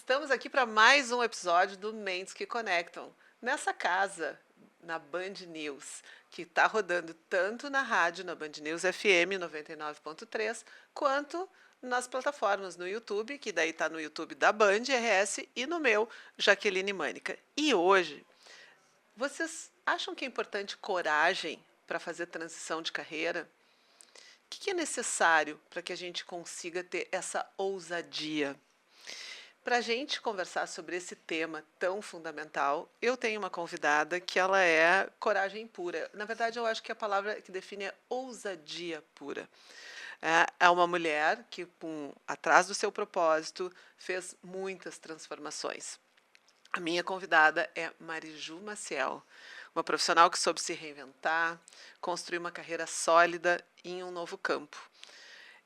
Estamos aqui para mais um episódio do Mentes que Conectam. Nessa casa, na Band News, que está rodando tanto na rádio, na Band News FM 99.3, quanto nas plataformas no YouTube, que daí está no YouTube da Band RS e no meu, Jaqueline Mânica. E hoje, vocês acham que é importante coragem para fazer transição de carreira? O que é necessário para que a gente consiga ter essa ousadia? Para a gente conversar sobre esse tema tão fundamental, eu tenho uma convidada que ela é coragem pura. Na verdade, eu acho que a palavra que define é ousadia pura. É uma mulher que, atrás do seu propósito, fez muitas transformações. A minha convidada é Mariju Maciel, uma profissional que soube se reinventar, construir uma carreira sólida em um novo campo.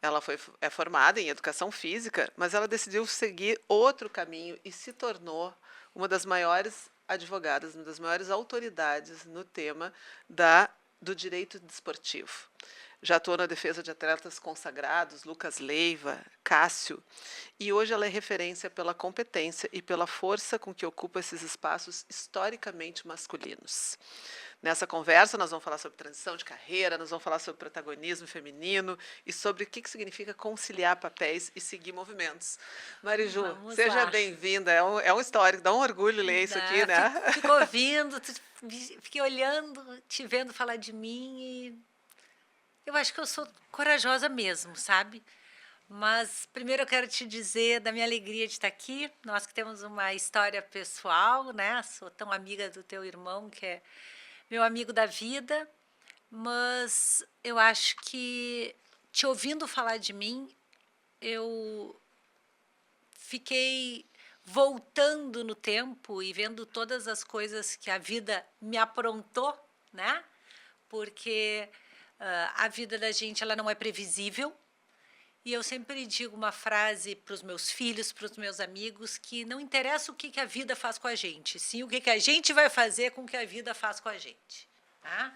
Ela é formada em educação física, mas ela decidiu seguir outro caminho e se tornou uma das maiores advogadas, uma das maiores autoridades no tema do direito desportivo. Já atuou na defesa de atletas consagrados, Lucas Leiva, Cássio, e hoje ela é referência pela competência e pela força com que ocupa esses espaços historicamente masculinos. Nessa conversa, nós vamos falar sobre transição de carreira, nós vamos falar sobre protagonismo feminino e sobre o que significa conciliar papéis e seguir movimentos. Mariju, Vamos seja lá. bem-vinda. É um histórico, dá um orgulho ler isso aqui, né? Fico ouvindo, fiquei olhando, te vendo falar de mim e eu acho que eu sou corajosa mesmo, sabe? Mas primeiro eu quero te dizer da minha alegria de estar aqui. Nós que temos uma história pessoal, né? Sou tão amiga do teu irmão, que é meu amigo da vida, mas eu acho que te ouvindo falar de mim, eu fiquei voltando no tempo e vendo todas as coisas que a vida me aprontou, né? Porque a vida da gente ela não é previsível. E eu sempre digo uma frase para os meus filhos, para os meus amigos, que não interessa o que a vida faz com a gente, sim o que a gente vai fazer com o que a vida faz com a gente. Tá?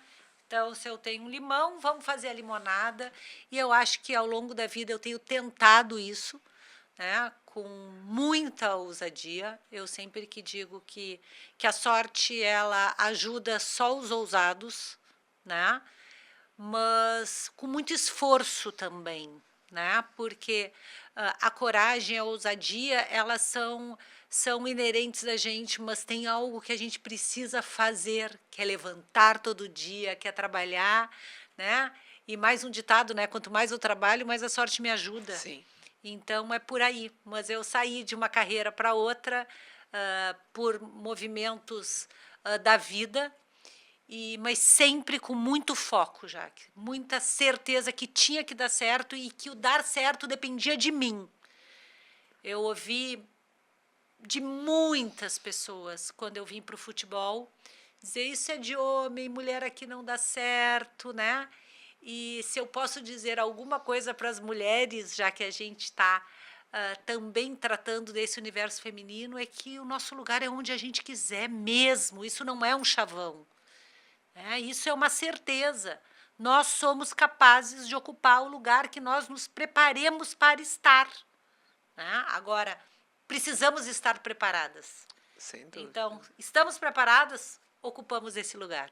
Então, se eu tenho um limão, vamos fazer a limonada. E eu acho que ao longo da vida eu tenho tentado isso, né, com muita ousadia. Eu sempre que digo que a sorte ela ajuda só os ousados, né, mas com muito esforço também, né, porque a coragem e a ousadia elas são inerentes a gente, mas tem algo que a gente precisa fazer, que é levantar todo dia, que é trabalhar, né? E mais um ditado, né? Quanto mais eu trabalho, mais a sorte me ajuda. Sim. Então é por aí. Mas eu saí de uma carreira para outra por movimentos da vida, mas sempre com muito foco, Jaque. Muita certeza que tinha que dar certo e que o dar certo dependia de mim. Eu ouvi de muitas pessoas, quando eu vim para o futebol, dizer isso é de homem, mulher aqui não dá certo, né? E se eu posso dizer alguma coisa para as mulheres, já que a gente está também tratando desse universo feminino, é que o nosso lugar é onde a gente quiser mesmo, isso não é um chavão. Né? Isso é uma certeza. Nós somos capazes de ocupar o lugar que nós nos preparemos para estar. Né? Agora, precisamos estar preparadas. Sem dúvida. Então, estamos preparadas? Ocupamos esse lugar.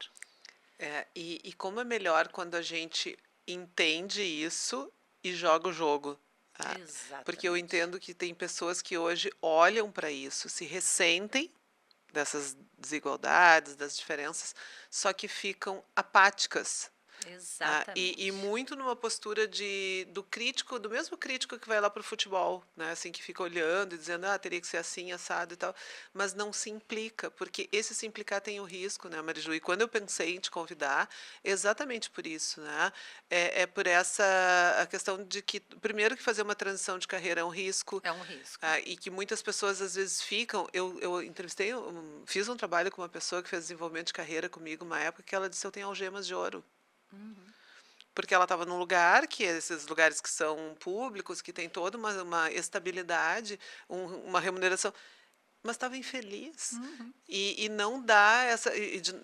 E como é melhor quando a gente entende isso e joga o jogo. Tá? Porque eu Exatamente. entendo que tem pessoas que hoje olham para isso, se ressentem dessas desigualdades, das diferenças, só que ficam apáticas. E Exatamente. muito numa postura do crítico, do mesmo crítico que vai lá para o futebol, né? Assim, que fica olhando e dizendo, teria que ser assim, assado e tal, mas não se implica, porque esse se implicar tem o risco, né, Mariju? E quando eu pensei em te convidar, exatamente por isso, né? É por essa a questão de que, primeiro, que fazer uma transição de carreira é um risco, É um risco. e que muitas pessoas às vezes ficam. Eu entrevistei, fiz um trabalho com uma pessoa que fez desenvolvimento de carreira comigo, uma época que ela disse: eu tenho algemas de ouro. Porque ela estava num lugar, que esses lugares que são públicos, que tem toda uma estabilidade, uma remuneração, mas estava infeliz. E não dá essa.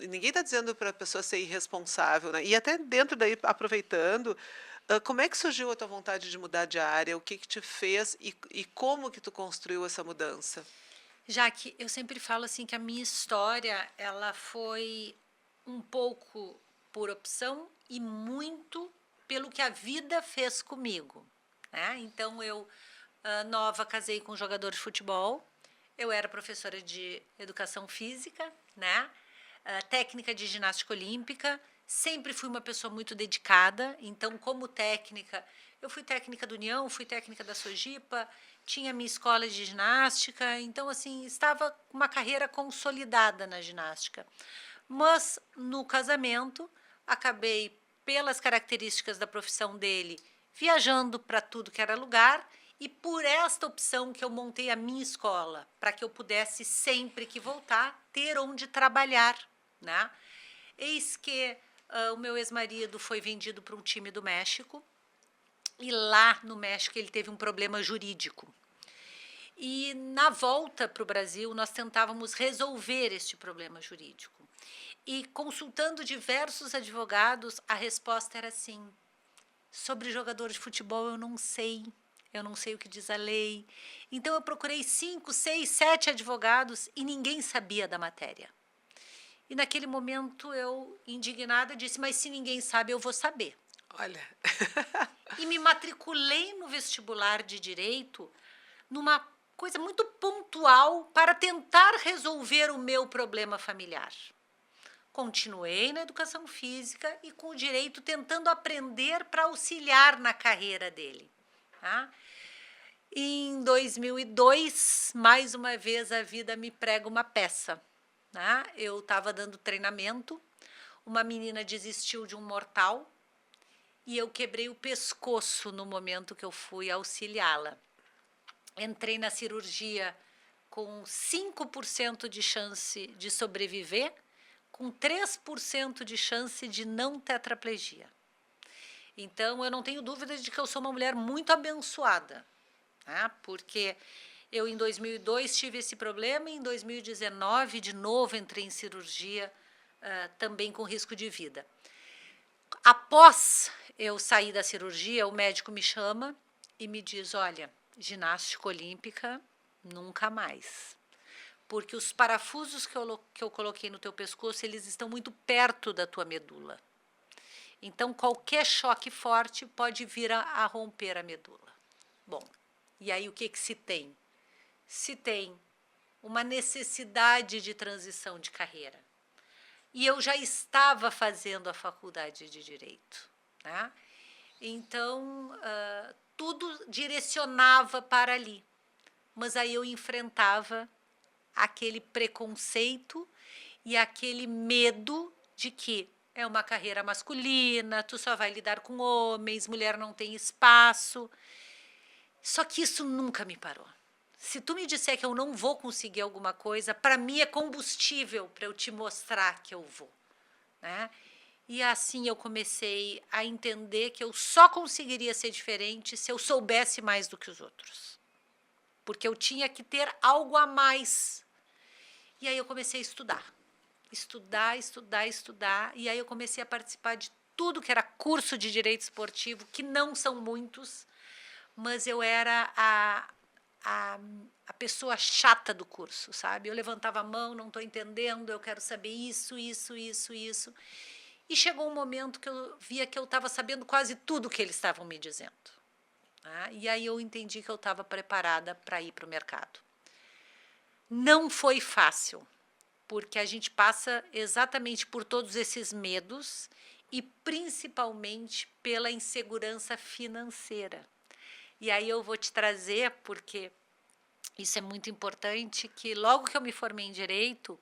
Ninguém está dizendo para a pessoa ser irresponsável, né? E até dentro daí, aproveitando. Como é que surgiu a tua vontade de mudar de área? O que que te fez e como que tu construiu essa mudança? Já que eu sempre falo assim que a minha história, ela foi um pouco por opção e muito pelo que a vida fez comigo, né? Então eu, nova, casei com um jogador de futebol. Eu era professora de educação física, né? Técnica de ginástica olímpica. Sempre fui uma pessoa muito dedicada. Então, como técnica, eu fui técnica da União, fui técnica da Sojipa, tinha minha escola de ginástica. Então, assim, estava com uma carreira consolidada na ginástica. Mas, no casamento, acabei, pelas características da profissão dele, viajando para tudo que era lugar, e por esta opção que eu montei a minha escola, para que eu pudesse, sempre que voltar, ter onde trabalhar, né? Eis que o meu ex-marido foi vendido para um time do México, e lá no México ele teve um problema jurídico. E na volta para o Brasil, nós tentávamos resolver este problema jurídico. E consultando diversos advogados, a resposta era assim: sobre jogador de futebol eu não sei o que diz a lei. Então eu procurei 5, 6, 7 advogados e ninguém sabia da matéria. E naquele momento eu, indignada, disse: mas se ninguém sabe, eu vou saber. Olha. E me matriculei no vestibular de Direito numa coisa muito pontual para tentar resolver o meu problema familiar. Continuei na educação física e com o direito tentando aprender para auxiliar na carreira dele. Tá? Em 2002, mais uma vez, a vida me prega uma peça. Tá? Eu estava dando treinamento, uma menina desistiu de um mortal e eu quebrei o pescoço no momento que eu fui auxiliá-la. Entrei na cirurgia com 5% de chance de sobreviver, com 3% de chance de não tetraplegia. Então, eu não tenho dúvida de que eu sou uma mulher muito abençoada, né? Porque eu, em 2002, tive esse problema, e em 2019, de novo, entrei em cirurgia, também com risco de vida. Após eu sair da cirurgia, o médico me chama e me diz: olha, ginástica olímpica, nunca mais. Porque os parafusos que eu coloquei no teu pescoço, eles estão muito perto da tua medula. Então, qualquer choque forte pode vir a romper a medula. Bom, e aí o que que se tem? Se tem uma necessidade de transição de carreira. E eu já estava fazendo a faculdade de Direito, né? Então, tudo direcionava para ali. Mas aí eu enfrentava aquele preconceito e aquele medo de que é uma carreira masculina, tu só vai lidar com homens, mulher não tem espaço. Só que isso nunca me parou. Se tu me disser que eu não vou conseguir alguma coisa, para mim é combustível para eu te mostrar que eu vou, né? E assim eu comecei a entender que eu só conseguiria ser diferente se eu soubesse mais do que os outros. Porque eu tinha que ter algo a mais. E aí eu comecei a estudar. Estudar, estudar, estudar. E aí eu comecei a participar de tudo que era curso de direito esportivo, que não são muitos, mas eu era a pessoa chata do curso, sabe? Eu levantava a mão, não estou entendendo, eu quero saber isso, isso, isso, isso. E chegou um momento que eu via que eu estava sabendo quase tudo que eles estavam me dizendo. Tá? E aí eu entendi que eu estava preparada para ir para o mercado. Não foi fácil, porque a gente passa exatamente por todos esses medos e principalmente pela insegurança financeira. E aí eu vou te trazer, porque isso é muito importante, que logo que eu me formei em Direito,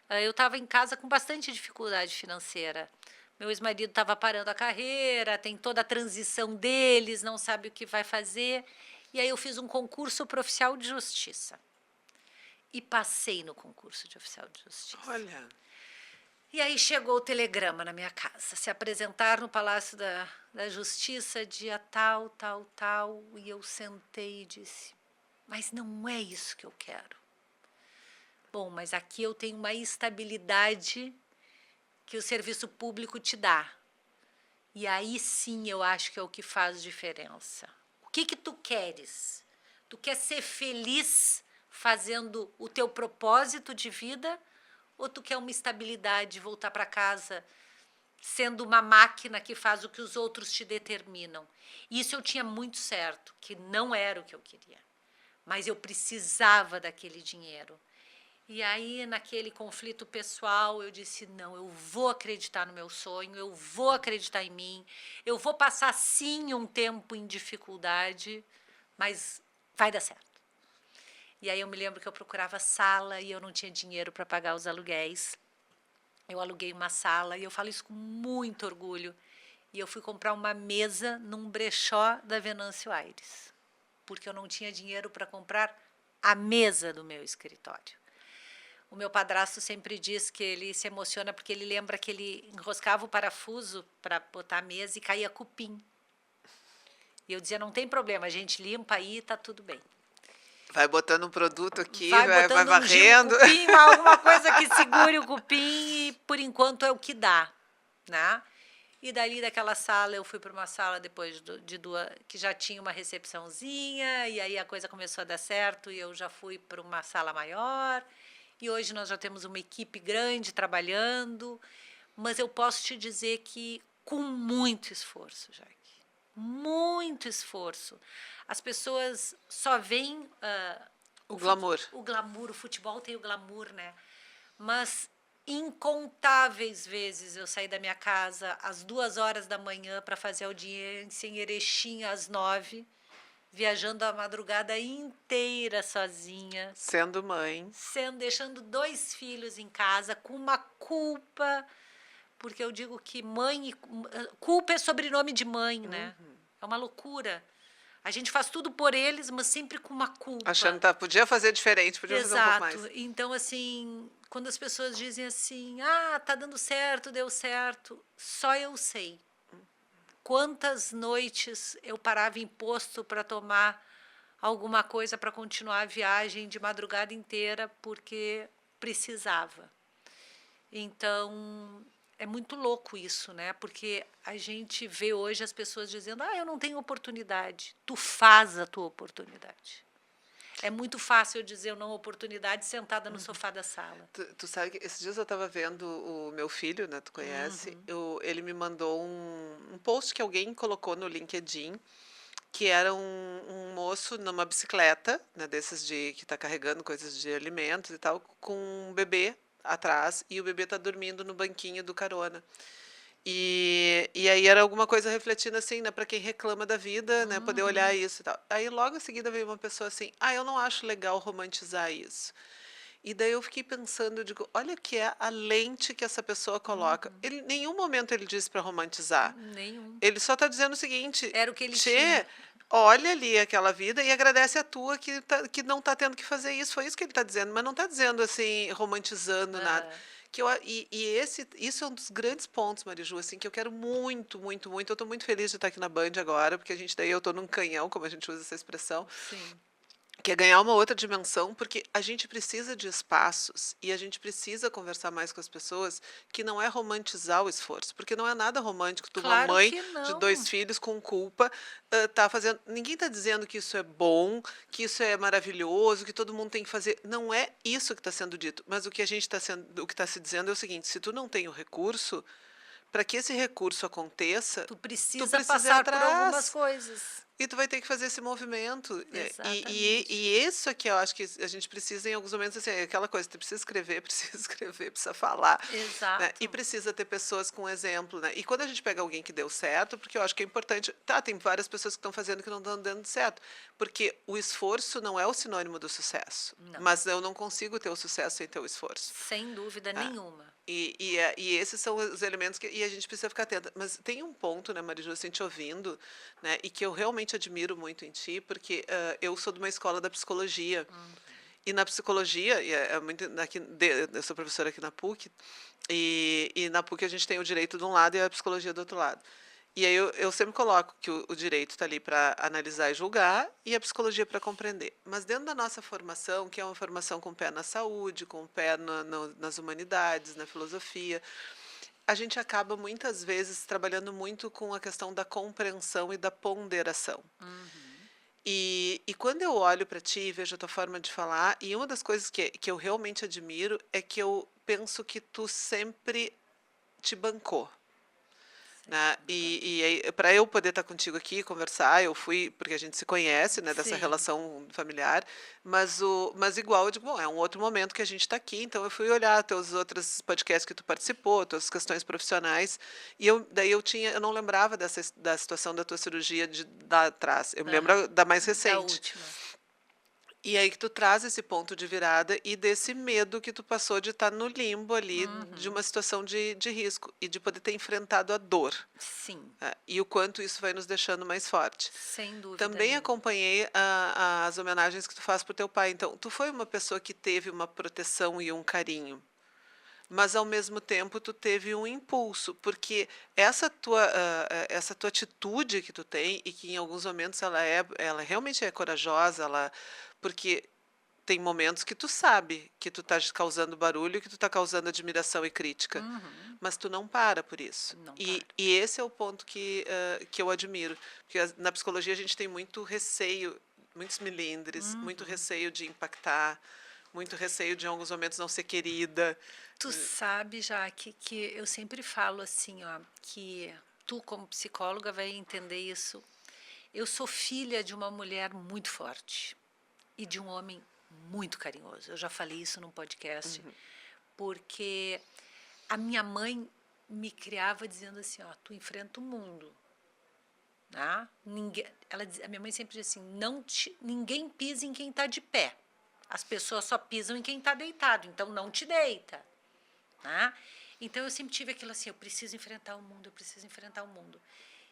eu estava em casa com bastante dificuldade financeira. Meu ex-marido estava parando a carreira, tem toda a transição deles, não sabe o que vai fazer. E aí eu fiz um concurso para oficial de justiça. E passei no concurso de oficial de justiça. Olha. E aí chegou o telegrama na minha casa, se apresentar no Palácio da Justiça, dia tal, tal, tal. E eu sentei e disse: mas não é isso que eu quero. Bom, mas aqui eu tenho uma estabilidade que o serviço público te dá. E aí sim eu acho que é o que faz diferença. O que que tu queres? Tu quer ser feliz fazendo o teu propósito de vida ou tu quer uma estabilidade, voltar para casa sendo uma máquina que faz o que os outros te determinam? Isso eu tinha muito certo, que não era o que eu queria. Mas eu precisava daquele dinheiro. E aí, naquele conflito pessoal, eu disse: não, eu vou acreditar no meu sonho, eu vou acreditar em mim, eu vou passar sim um tempo em dificuldade, mas vai dar certo. E aí eu me lembro que eu procurava sala e eu não tinha dinheiro para pagar os aluguéis. Eu aluguei uma sala e eu falo isso com muito orgulho. E eu fui comprar uma mesa num brechó da Venâncio Aires, porque eu não tinha dinheiro para comprar a mesa do meu escritório. O meu padrasto sempre diz que ele se emociona porque ele lembra que ele enroscava o parafuso para botar a mesa e caía cupim. E eu dizia: não tem problema, a gente limpa aí, tá tudo bem. Vai botando um produto aqui, Vai vai botando um Gil varrendo. cupim, alguma coisa que segure o cupim e por enquanto é o que dá, né? E dali daquela sala eu fui para uma sala depois de duas que já tinha uma recepçãozinha e aí a coisa começou a dar certo e eu já fui para uma sala maior e hoje nós já temos uma equipe grande trabalhando, mas eu posso te dizer que com muito esforço, Jaque, muito esforço. As pessoas só veem O glamour. o glamour, o futebol tem o glamour, né? Mas incontáveis vezes eu saí da minha casa às 2 horas da manhã para fazer audiência em Erechim às 9, viajando a madrugada inteira sozinha, Sendo mãe. deixando 2 filhos em casa com uma culpa, porque eu digo que culpa é sobrenome de mãe, né? É uma loucura. A gente faz tudo por eles, mas sempre com uma Achando culpa. que podia fazer diferente, podia fazer um pouco Exato. mais. Então, assim, quando as pessoas dizem assim, ah, tá dando certo, deu certo, só eu sei. Quantas noites eu parava em posto para tomar alguma coisa para continuar a viagem de madrugada inteira porque precisava. Então, é muito louco isso, né? Porque a gente vê hoje as pessoas dizendo: ah, eu não tenho oportunidade. Tu faz a tua oportunidade. É muito fácil eu dizer não oportunidade sentada no sofá da sala. Tu sabe que esses dias eu estava vendo o meu filho, né? Tu conhece? Ele me mandou um post que alguém colocou no LinkedIn, que era um moço numa bicicleta, né? Desses de que está carregando coisas de alimentos e tal, com um bebê atrás e o bebê está dormindo no banquinho do carona. E aí era alguma coisa refletindo assim, né, para quem reclama da vida, né, poder olhar isso e tal. Aí logo em seguida veio uma pessoa assim: "Ah, eu não acho legal romantizar isso". E daí eu fiquei pensando, eu digo, olha o que é a lente que essa pessoa coloca. Ele, em nenhum momento ele disse para romantizar. Nenhum. Ele só está dizendo o seguinte: Era o que ele Tchê, tinha. olha ali aquela vida e agradece a tua que não está tendo que fazer isso. Foi isso que ele está dizendo, mas não está dizendo assim, romantizando nada. Aham. Isso é um dos grandes pontos, Mariju, assim, que eu quero muito, muito, muito. Eu estou muito feliz de estar aqui na Band agora, porque daí eu estou num canhão, como a gente usa essa expressão, Sim. que é ganhar uma outra dimensão, porque a gente precisa de espaços e a gente precisa conversar mais com as pessoas, que não é romantizar o esforço, porque não é nada romântico tu, uma Claro mãe que de não. 2 filhos com culpa, tá fazendo. Ninguém está dizendo que isso é bom, que isso é maravilhoso, que todo mundo tem que fazer. Não é isso que está sendo dito. Mas o que a gente está sendo, o que está se dizendo é o seguinte: se tu não tem o recurso, para que esse recurso aconteça, Tu tu precisa precisa ir passar por algumas atrás. coisas. E tu vai ter que fazer esse movimento, né? Exatamente. E isso é que eu acho que a gente precisa, em alguns momentos, assim, é aquela coisa, tu precisa escrever, precisa escrever, precisa falar, né? E Exato. precisa ter pessoas com exemplo, né? E quando a gente pega alguém que deu certo, porque eu acho que é importante, tá, tem várias pessoas que estão fazendo que não estão dando certo, porque o esforço não é o sinônimo do sucesso, Não. mas eu não consigo ter o sucesso sem ter o esforço. Sem dúvida Ah, nenhuma. e esses são os elementos que e a gente precisa ficar atenta. Mas tem um ponto, né, Mariju, assim, te ouvindo, né, e que eu realmente admiro muito em ti, porque eu sou de uma escola da psicologia. E na psicologia, é muito, eu sou professora aqui na PUC, e na PUC a gente tem o direito de um lado e a psicologia do outro lado. E aí eu sempre coloco que o direito está ali para analisar e julgar e a psicologia para compreender. Mas dentro da nossa formação, que é uma formação com o pé na saúde, com o pé nas humanidades, na filosofia, a gente acaba muitas vezes trabalhando muito com a questão da compreensão e da ponderação. Uhum. E quando eu olho para ti, vejo a tua forma de falar, e uma das coisas que eu realmente admiro é que eu penso que tu sempre te bancou. Né, Sempre me banco. e para eu poder estar contigo aqui, conversar, eu fui porque a gente se conhece, né, dessa Sim. relação familiar, mas igual eu digo: "Bom, é um outro momento que a gente está aqui", então eu fui olhar teus outros podcasts que tu participou, tuas questões profissionais, e eu não lembrava da situação da tua cirurgia de lá atrás, eu me lembro Aham. da mais Da recente. última. E aí que tu traz esse ponto de virada e desse medo que tu passou de estar no limbo ali, de Uhum. uma situação de risco, e de poder ter enfrentado a dor. Sim, E o quanto isso vai nos deixando mais forte. sem dúvida Também nenhuma. acompanhei as homenagens que tu faz para o teu pai. Então, tu foi uma pessoa que teve uma proteção e um carinho, mas ao mesmo tempo tu teve um impulso, porque essa tua atitude que tu tem e que em alguns momentos ela realmente é corajosa, porque tem momentos que tu sabe que tu tá causando barulho, que tu tá causando admiração e crítica, Uhum. mas tu não para por isso. Não E, paro. e esse é o ponto que eu admiro, porque na psicologia a gente tem muito receio, muitos milindres, muito Uhum. receio de impactar, muito receio de em alguns momentos não ser querida. Tu sabe, já que eu sempre falo assim, ó, que tu como psicóloga vai entender isso. Eu sou filha de uma mulher muito forte e de um homem muito carinhoso. Eu já falei isso num podcast, Uhum. porque a minha mãe me criava dizendo assim, ó, tu enfrenta o mundo, né? Ninguém, a minha mãe sempre dizia assim, ninguém pisa em quem está de pé. As pessoas só pisam em quem está deitado, então não te deita, né? Então eu sempre tive aquilo assim, eu preciso enfrentar o mundo, eu preciso enfrentar o mundo.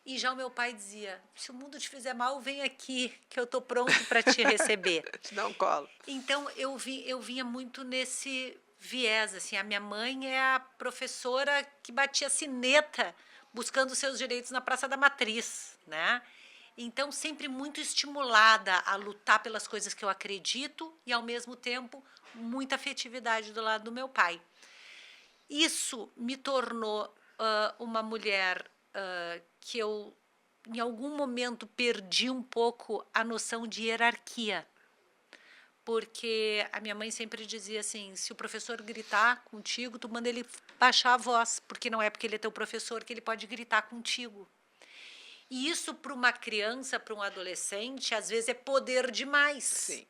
E já o meu pai dizia, se o mundo te fizer mal, vem aqui, que eu estou pronto para te receber. Te dá um colo. Então eu vinha muito nesse viés, assim, a minha mãe é a professora que batia sineta buscando seus direitos na Praça da Matriz, né? Então sempre muito estimulada a lutar pelas coisas que eu acredito e ao mesmo tempo muita afetividade do lado do meu pai. Isso me tornou uma mulher que eu em algum momento perdi um pouco a noção de hierarquia, porque a minha mãe sempre dizia assim, se o professor gritar contigo, tu manda ele baixar a voz, porque não é porque ele é teu professor que ele pode gritar contigo. E isso para uma criança, para um adolescente, às vezes é poder demais. Sim.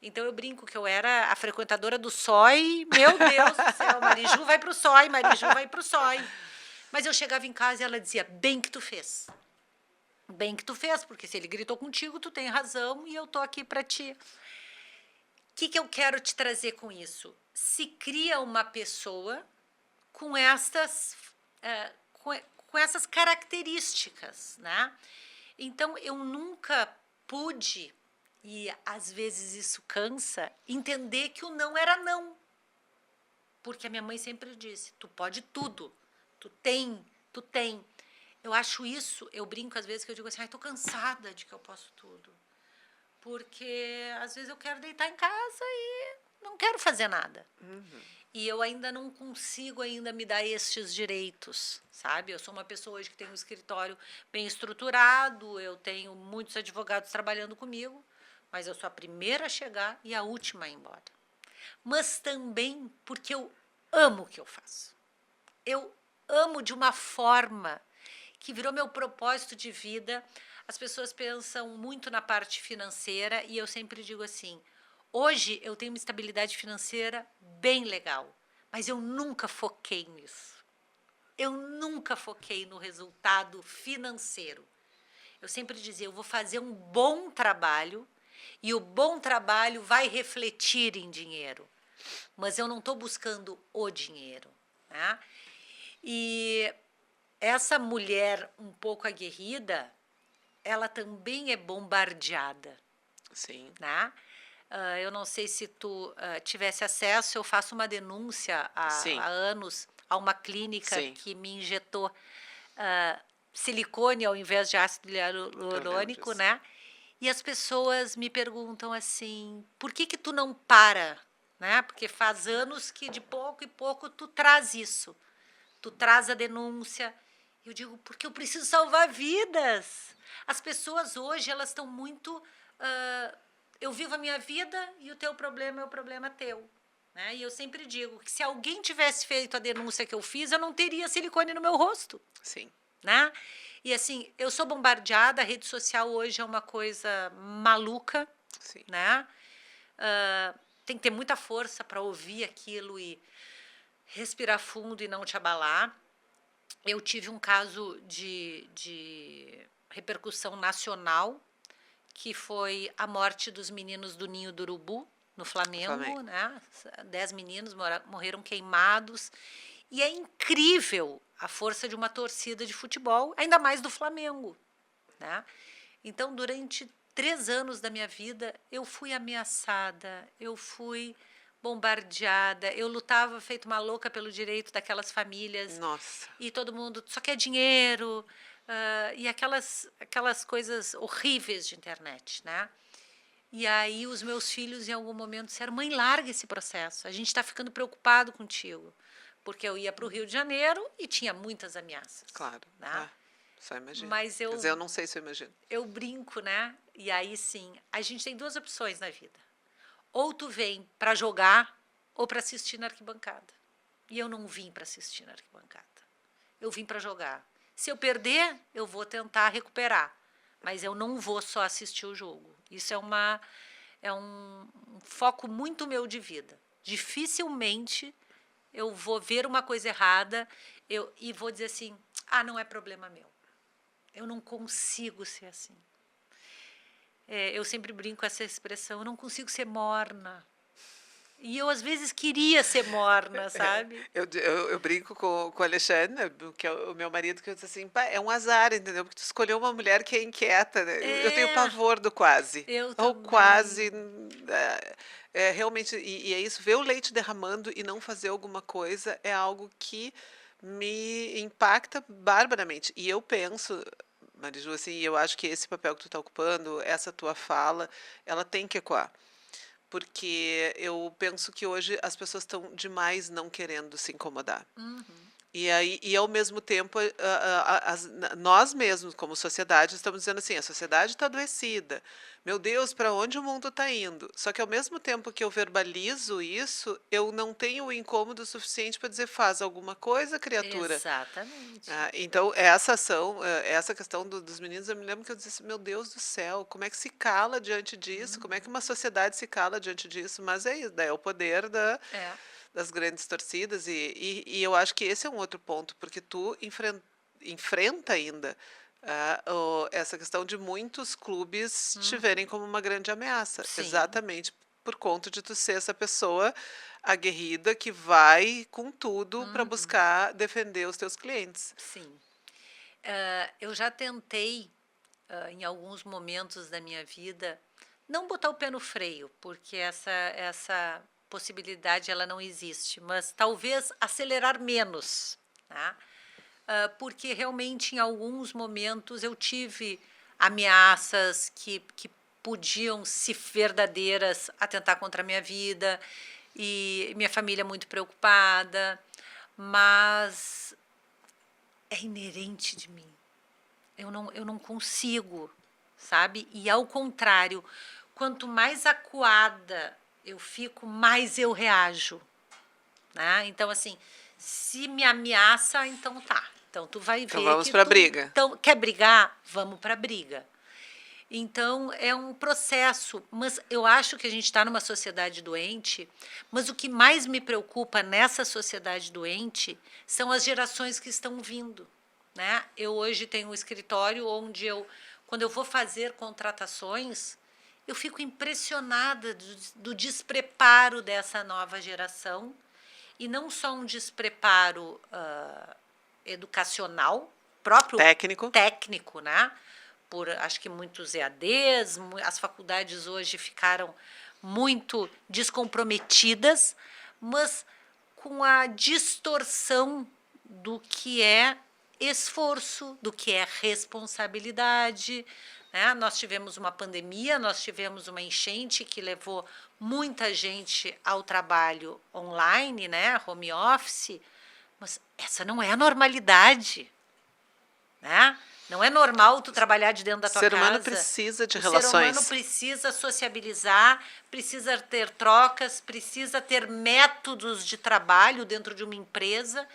Então eu brinco que eu era a frequentadora do SOI, meu Deus do céu, Mariju vai pro SOI, Mariju vai pro SOI. Mas eu chegava em casa e ela dizia, bem que tu fez. Bem que tu fez, porque se ele gritou contigo, tu tem razão e eu tô aqui para ti. O que eu quero te trazer com isso? Se cria uma pessoa com estas, com essas características, né? Então, eu nunca pude, e às vezes isso cansa, entender que o não era não. Porque a minha mãe sempre disse, tu pode tudo, tu tem. Eu acho isso, eu brinco às vezes que eu digo assim, ai, tô cansada de que eu posso tudo. Porque às vezes eu quero deitar em casa e não quero fazer nada. Uhum. E eu ainda não consigo ainda me dar estes direitos, sabe? Eu sou uma pessoa hoje que tem um escritório bem estruturado, eu tenho muitos advogados trabalhando comigo, mas eu sou a primeira a chegar e a última a ir embora. Mas também porque eu amo o que eu faço. Eu amo de uma forma que virou meu propósito de vida. As pessoas pensam muito na parte financeira e eu sempre digo assim: hoje eu tenho uma estabilidade financeira bem legal, mas eu nunca foquei nisso. Eu nunca foquei no resultado financeiro. Eu sempre dizia: eu vou fazer um bom trabalho e o bom trabalho vai refletir em dinheiro. Mas eu não estou buscando o dinheiro. Né? E essa mulher um pouco aguerrida, ela também é bombardeada, Sim. né? Eu não sei se tu tivesse acesso, eu faço uma denúncia há Sim. anos a uma clínica Sim. que me injetou ah, silicone ao invés de ácido Eu lembro hialurônico, disso. né? E as pessoas me perguntam assim, por que tu não para? Né? Porque faz anos que de pouco em pouco tu traz isso. tu traz a denúncia. Eu digo, porque eu preciso salvar vidas. As pessoas hoje, elas estão muito... eu vivo a minha vida e o teu problema é o problema teu. Né? E eu sempre digo que se alguém tivesse feito a denúncia que eu fiz, eu não teria silicone no meu rosto. Sim. Né? E assim, eu sou bombardeada, a rede social hoje é uma coisa maluca. Sim. Né? Tem que ter muita força para ouvir aquilo e respirar fundo e não te abalar. Eu tive um caso de repercussão nacional, que foi a morte dos meninos do Ninho do Urubu, no Flamengo. Né? 10 meninos morreram queimados. E é incrível a força de uma torcida de futebol, ainda mais do Flamengo. Né? Então, durante 3 anos da minha vida, eu fui ameaçada, eu fui bombardeada, eu lutava feito uma louca pelo direito daquelas famílias. Nossa. E todo mundo só quer dinheiro, e aquelas coisas horríveis de internet, né? E aí os meus filhos, em algum momento, disseram, mãe, larga esse processo, a gente está ficando preocupado contigo. Porque eu ia para o Rio de Janeiro e tinha muitas ameaças. Claro. Né? Só imagino. Mas Quer dizer, eu não sei se eu imagino. Eu brinco, né? E aí, sim, a gente tem 2 opções na vida. Ou tu vem para jogar ou para assistir na arquibancada. E eu não vim para assistir na arquibancada. Eu vim para jogar. Se eu perder, eu vou tentar recuperar. Mas eu não vou só assistir o jogo. Isso é um foco muito meu de vida. Dificilmente eu vou ver uma coisa errada e vou dizer assim, não é problema meu. Eu não consigo ser assim. Eu sempre brinco com essa expressão, eu não consigo ser morna. E eu, às vezes, queria ser morna, sabe? Eu brinco com o Alexandre, que é o meu marido, que eu disse assim, pá, é um azar, entendeu? Porque tu escolheu uma mulher que é inquieta, né? Eu tenho pavor do quase. Eu Ou também. quase... realmente, e é isso, ver o leite derramando e não fazer alguma coisa é algo que me impacta barbaramente. E eu penso, Mariju, assim, eu acho que esse papel que tu está ocupando, essa tua fala, ela tem que ecoar. Porque eu penso que hoje as pessoas estão demais não querendo se incomodar. E ao mesmo tempo, nós mesmos, como sociedade, estamos dizendo assim, a sociedade está adoecida. Meu Deus, para onde o mundo está indo? Só que ao mesmo tempo que eu verbalizo isso, eu não tenho o incômodo suficiente para dizer, faz alguma coisa, criatura. Exatamente. Então, essa ação, essa questão dos meninos, eu me lembro que eu disse, meu Deus do céu, como é que se cala diante disso? Como é que uma sociedade se cala diante disso? Mas é isso, daí é o poder das grandes torcidas, e eu acho que esse é um outro ponto, porque tu enfrenta ainda essa questão de muitos clubes te verem como uma grande ameaça, Sim. exatamente por conta de tu ser essa pessoa aguerrida que vai com tudo para buscar defender os teus clientes. Sim. Eu já tentei, em alguns momentos da minha vida, não botar o pé no freio, porque essa possibilidade ela não existe, mas talvez acelerar menos, né? Porque realmente em alguns momentos eu tive ameaças que podiam ser verdadeiras atentar contra a minha vida e minha família muito preocupada, mas é inerente de mim. Eu não consigo, sabe? E ao contrário, quanto mais acuada eu fico, mais eu reajo. Né? Então, assim, se me ameaça, então tá. Então, tu vai ver Então vamos que pra briga. Então, quer brigar? Vamos pra briga. Então, é um processo. Mas eu acho que a gente está numa sociedade doente, mas o que mais me preocupa nessa sociedade doente são as gerações que estão vindo. Né? Eu hoje tenho um escritório onde quando eu vou fazer contratações, eu fico impressionada do despreparo dessa nova geração, e não só um despreparo educacional, próprio técnico, né? Por acho que muitos EADs, as faculdades hoje ficaram muito descomprometidas, mas com a distorção do que é esforço, do que é responsabilidade. Né? Nós tivemos uma pandemia, nós tivemos uma enchente que levou muita gente ao trabalho online, né? Home office, Mas essa não é a normalidade, né? Não é normal tu trabalhar de dentro da O tua ser humano casa. precisa de O ser humano relações. precisa sociabilizar, precisa ter trocas, precisa ter métodos de trabalho dentro de uma empresa.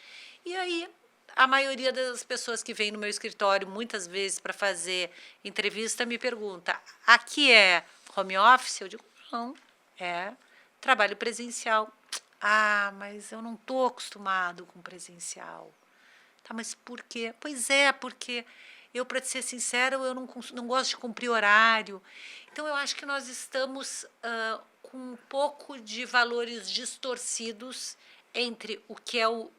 E aí, a maioria das pessoas que vêm no meu escritório, muitas vezes para fazer entrevista, me pergunta: aqui é home office? Eu digo: não, é trabalho presencial. Ah, mas eu não estou acostumado com presencial. Tá, mas por quê? Pois é, porque eu, para te ser sincera, eu não gosto de cumprir horário. Então, eu acho que nós estamos com um pouco de valores distorcidos entre o que é o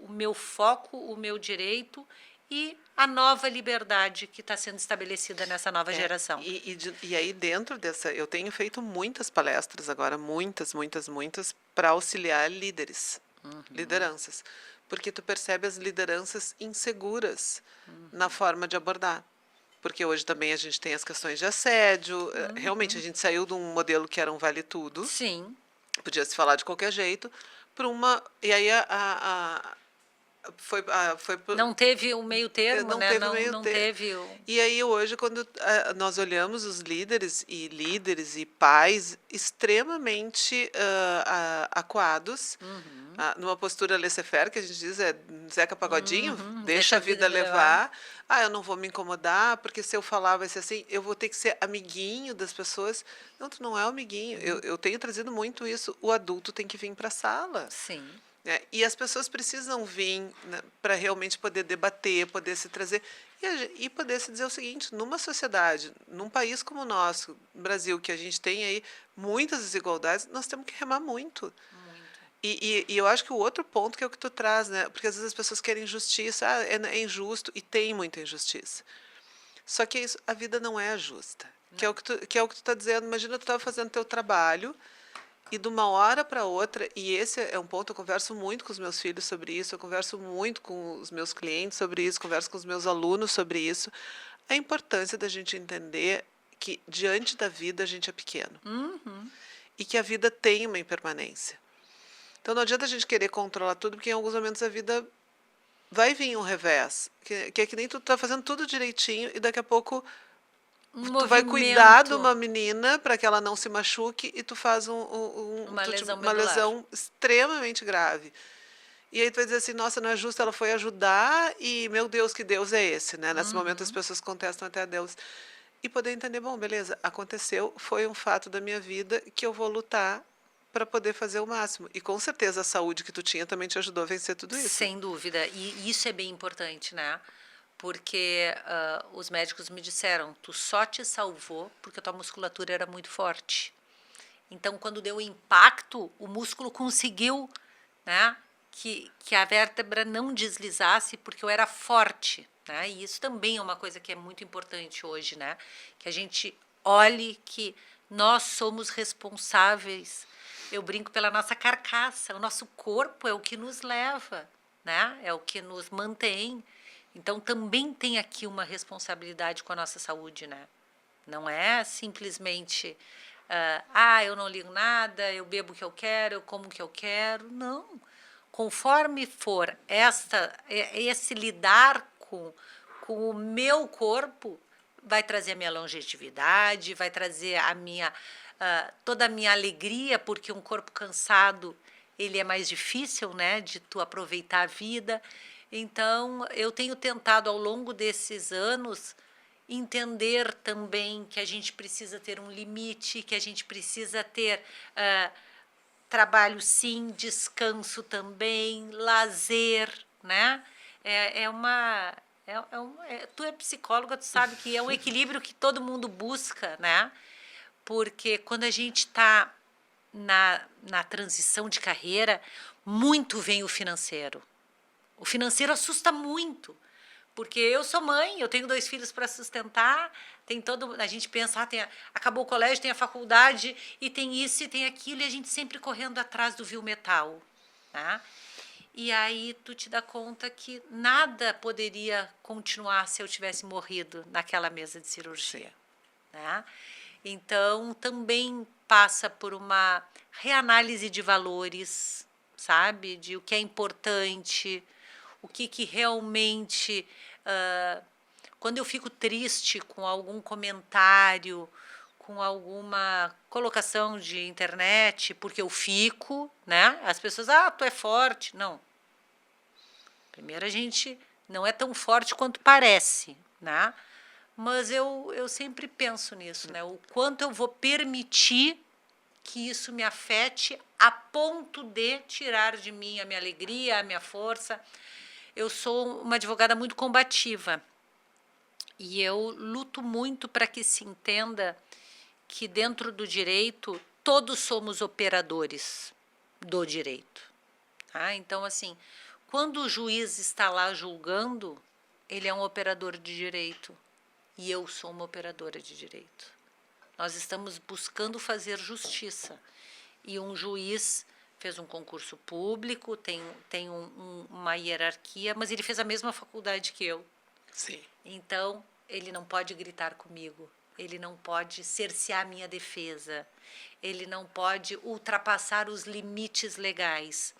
meu foco, o meu direito e a nova liberdade que está sendo estabelecida nessa nova geração. E aí dentro dessa, eu tenho feito muitas palestras agora, muitas, para auxiliar líderes, lideranças, porque tu percebe as lideranças inseguras na forma de abordar. Porque hoje também a gente tem as questões de assédio, realmente a gente saiu de um modelo que era um vale tudo, Sim. podia se falar de qualquer jeito, para uma, e aí foi Não teve o meio termo, não né? teve Não, meio não termo. teve o... E aí hoje, quando nós olhamos os líderes e pais extremamente acuados, numa postura laissez-faire, que a gente diz, é Zeca Pagodinho, deixa Deixa a a vida vida me levar. levar. Ah, eu não vou me incomodar, porque se eu falar vai ser assim, eu vou ter que ser amiguinho das pessoas. Não, tu não é amiguinho. Eu tenho trazido muito isso. O adulto tem que vir para a sala. Sim. Né? E as pessoas precisam vir, né, para realmente poder debater, poder se trazer e poder se dizer o seguinte: numa sociedade, num país como o nosso, no Brasil, que a gente tem aí muitas desigualdades, nós temos que remar muito. Muito. E eu acho que o outro ponto que é o que tu traz, né? Porque às vezes as pessoas querem justiça, é injusto, e tem muita injustiça. Só que isso, a vida não é justa. Que é o que tu está dizendo. Imagina tu estava fazendo teu trabalho e de uma hora para outra, e esse é um ponto, eu converso muito com os meus filhos sobre isso, eu converso muito com os meus clientes sobre isso, converso com os meus alunos sobre isso, a importância da gente entender que diante da vida a gente é pequeno e que a vida tem uma impermanência. Então não adianta a gente querer controlar tudo, porque em alguns momentos a vida vai vir um revés, que é que nem tu tá fazendo tudo direitinho e daqui a pouco Um tu vai cuidar de movimento, uma menina para que ela não se machuque e tu faz uma lesão uma medular. lesão extremamente grave. E aí tu vai dizer assim, nossa, não é justo, ela foi ajudar e, meu Deus, que Deus é esse, né? Nesse momento as pessoas contestam até a Deus. E poder entender, bom, beleza, aconteceu, foi um fato da minha vida que eu vou lutar para poder fazer o máximo. E com certeza a saúde que tu tinha também te ajudou a vencer tudo isso. Sem dúvida. E isso é bem importante, né? Porque os médicos me disseram, tu só te salvou porque a tua musculatura era muito forte. Então, quando deu o impacto, o músculo conseguiu, né, que a vértebra não deslizasse porque eu era forte, né? E isso também é uma coisa que é muito importante hoje, né? Que a gente olhe que nós somos responsáveis. Eu brinco pela nossa carcaça, o nosso corpo é o que nos leva, né? É o que nos mantém. Então também tem aqui uma responsabilidade com a nossa saúde, né? Não é simplesmente eu não ligo nada, eu bebo o que eu quero, eu como o que eu quero. Não. Conforme for esse lidar com o meu corpo, vai trazer a minha longevidade, vai trazer toda a minha alegria, porque um corpo cansado ele é mais difícil, né, de tu aproveitar a vida. Então, eu tenho tentado ao longo desses anos entender também que a gente precisa ter um limite, que a gente precisa ter trabalho sim, descanso também, lazer, né? Tu é psicóloga, tu sabe que é um equilíbrio que todo mundo busca, né? Porque quando a gente está na transição de carreira, muito vem o financeiro. O financeiro assusta muito, porque eu sou mãe, eu tenho 2 filhos para sustentar, tem todo, a gente pensa, acabou o colégio, tem a faculdade, e tem isso e tem aquilo, e a gente sempre correndo atrás do vil metal. Tá? E aí tu te dá conta que nada poderia continuar se eu tivesse morrido naquela mesa de cirurgia. Né? Então, também passa por uma reanálise de valores, sabe? De o que é importante, o que realmente. Quando eu fico triste com algum comentário, com alguma colocação de internet, porque eu fico, né? As pessoas, tu é forte. Não. Primeiro, a gente não é tão forte quanto parece, né? Mas eu sempre penso nisso, né? O quanto eu vou permitir que isso me afete a ponto de tirar de mim a minha alegria, a minha força. Eu sou uma advogada muito combativa e eu luto muito para que se entenda que dentro do direito todos somos operadores do direito. Tá? Então, assim, quando o juiz está lá julgando, ele é um operador de direito e eu sou uma operadora de direito. Nós estamos buscando fazer justiça. E um juiz fez um concurso público, tem uma hierarquia, mas ele fez a mesma faculdade que eu. Sim. Então, ele não pode gritar comigo, ele não pode cercear a minha defesa, ele não pode ultrapassar os limites legais.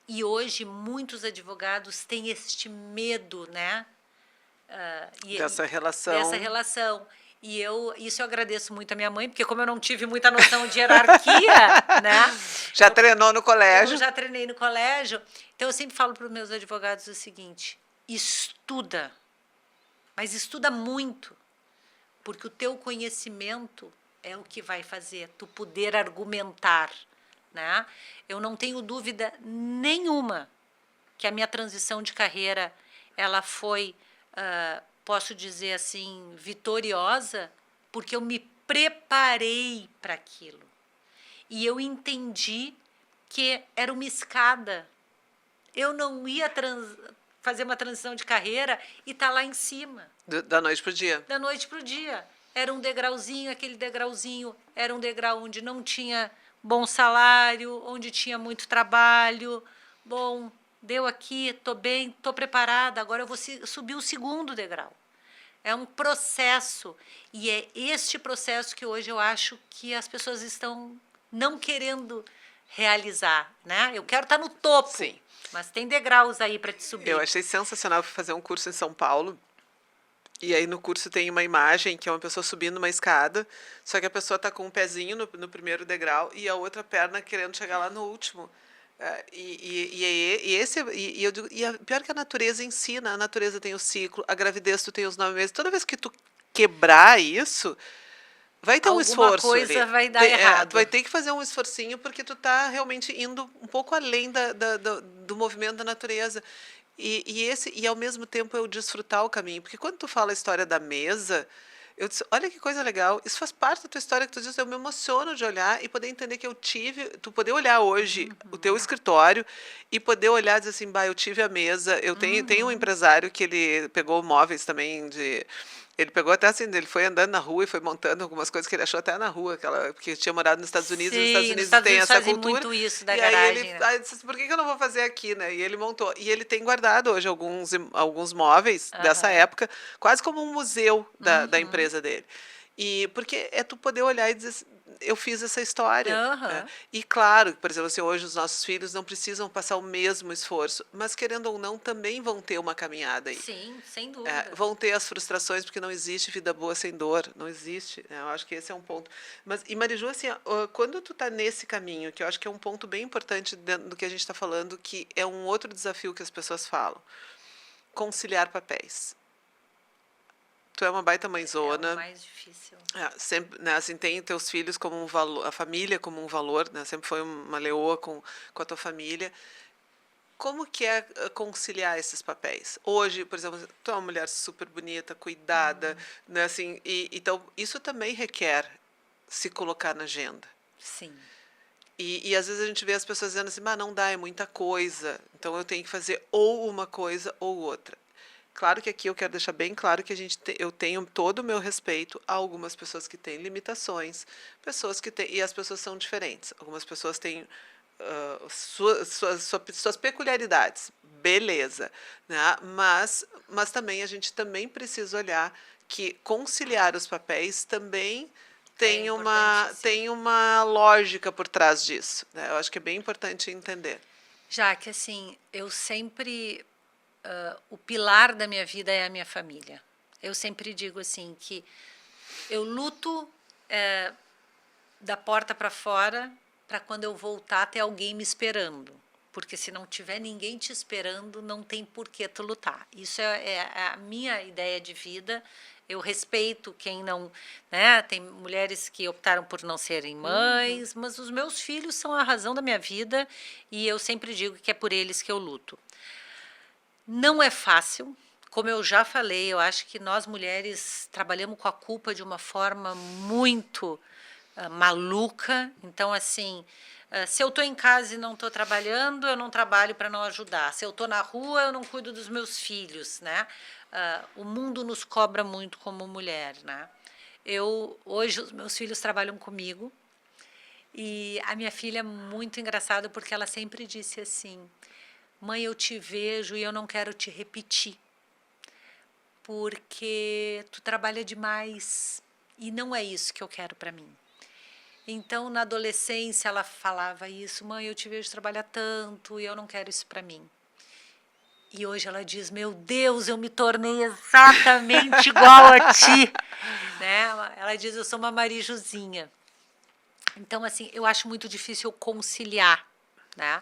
E hoje, muitos advogados têm este medo, né? Dessa relação. Dessa relação. E isso eu agradeço muito à minha mãe, porque como eu não tive muita noção de hierarquia, né? Já treinou no colégio? Eu já treinei no colégio. Então, eu sempre falo para os meus advogados o seguinte: estuda, mas estuda muito, porque o teu conhecimento é o que vai fazer tu poder argumentar, né? Eu não tenho dúvida nenhuma que a minha transição de carreira, ela foi... posso dizer assim, vitoriosa, porque eu me preparei para aquilo. E eu entendi que era uma escada. Eu não ia fazer uma transição de carreira e estar lá em cima. Da noite para o dia. Da noite para o dia. Era um degrauzinho, aquele degrauzinho era um degrau onde não tinha bom salário, onde tinha muito trabalho. Bom, deu aqui, estou bem, estou preparada, agora eu vou subir o segundo degrau. É um processo, e é este processo que hoje eu acho que as pessoas estão não querendo realizar, né? Eu quero estar no topo, sim, mas tem degraus aí para te subir. Eu achei sensacional fazer um curso em São Paulo, e aí no curso tem uma imagem que é uma pessoa subindo uma escada, só que a pessoa está com um pezinho no primeiro degrau e a outra perna querendo chegar lá no último. Pior que a natureza ensina, a natureza tem o ciclo, a gravidez tu tem os 9 meses. Toda vez que tu quebrar isso, vai ter um esforço. Alguma coisa vai dar errado. Tu vai ter que fazer um esforcinho porque tu tá realmente indo um pouco além do movimento da natureza. E ao mesmo tempo eu desfrutar o caminho. Porque quando tu fala a história da mesa, eu disse, olha que coisa legal, isso faz parte da tua história que tu diz, eu me emociono de olhar e poder entender que eu tive, tu poder olhar hoje o teu escritório e poder olhar e dizer assim, eu tive a mesa, eu tenho um empresário que ele pegou móveis também ele pegou até assim, ele foi andando na rua e foi montando algumas coisas que ele achou até na rua, porque tinha morado nos Estados Unidos, Sim, e nos Estados Unidos tem essa cultura. Muito isso da e garagem, aí ele disse, por que eu não vou fazer aqui, né? E ele montou. E ele tem guardado hoje alguns móveis dessa época, quase como um museu da empresa dele. E porque é tu poder olhar e dizer, eu fiz essa história. E claro, por exemplo, assim, hoje os nossos filhos não precisam passar o mesmo esforço, mas querendo ou não, também vão ter uma caminhada aí. Sim, sem dúvida. Vão ter as frustrações, porque não existe vida boa sem dor, não existe. Eu acho que esse é um ponto. E Mariju, assim, quando tu está nesse caminho, que eu acho que é um ponto bem importante dentro do que a gente está falando, que é um outro desafio que as pessoas falam, conciliar papéis. Tu é uma baita mãezona. É o mais difícil. Sempre, né, assim, tem teus filhos como um valor, a família como um valor, né, sempre foi uma leoa com a tua família. Como que é conciliar esses papéis? Hoje, por exemplo, tu é uma mulher super bonita, cuidada, né, assim, então isso também requer se colocar na agenda. Sim. E às vezes a gente vê as pessoas dizendo assim, não dá, é muita coisa, então eu tenho que fazer ou uma coisa ou outra. Claro que aqui eu quero deixar bem claro que eu tenho todo o meu respeito a algumas pessoas que têm limitações, e as pessoas são diferentes. Algumas pessoas têm suas peculiaridades, beleza, né? Mas também a gente também precisa olhar que conciliar os papéis também tem uma lógica por trás disso, né? Eu acho que é bem importante entender. Já que assim, eu sempre o pilar da minha vida é a minha família. Eu sempre digo assim que eu luto da porta para fora para quando eu voltar ter alguém me esperando. Porque se não tiver ninguém te esperando, não tem por que tu lutar. Isso é a minha ideia de vida. Eu respeito quem não, né? Tem mulheres que optaram por não serem mães, mas os meus filhos são a razão da minha vida e eu sempre digo que é por eles que eu luto. Não é fácil, como eu já falei, eu acho que nós mulheres trabalhamos com a culpa de uma forma muito maluca. Então, assim, se eu estou em casa e não estou trabalhando, eu não trabalho para não ajudar. Se eu estou na rua, eu não cuido dos meus filhos, né? O mundo nos cobra muito como mulher, né? Hoje, os meus filhos trabalham comigo e a minha filha é muito engraçada porque ela sempre disse assim: mãe, eu te vejo e eu não quero te repetir, porque tu trabalha demais e não é isso que eu quero para mim. Então, na adolescência, ela falava isso: mãe, eu te vejo trabalhar tanto e eu não quero isso para mim. E hoje ela diz: meu Deus, eu me tornei exatamente igual a ti. Né? Ela diz: eu sou uma Marijuzinha. Então, assim, eu acho muito difícil conciliar, né?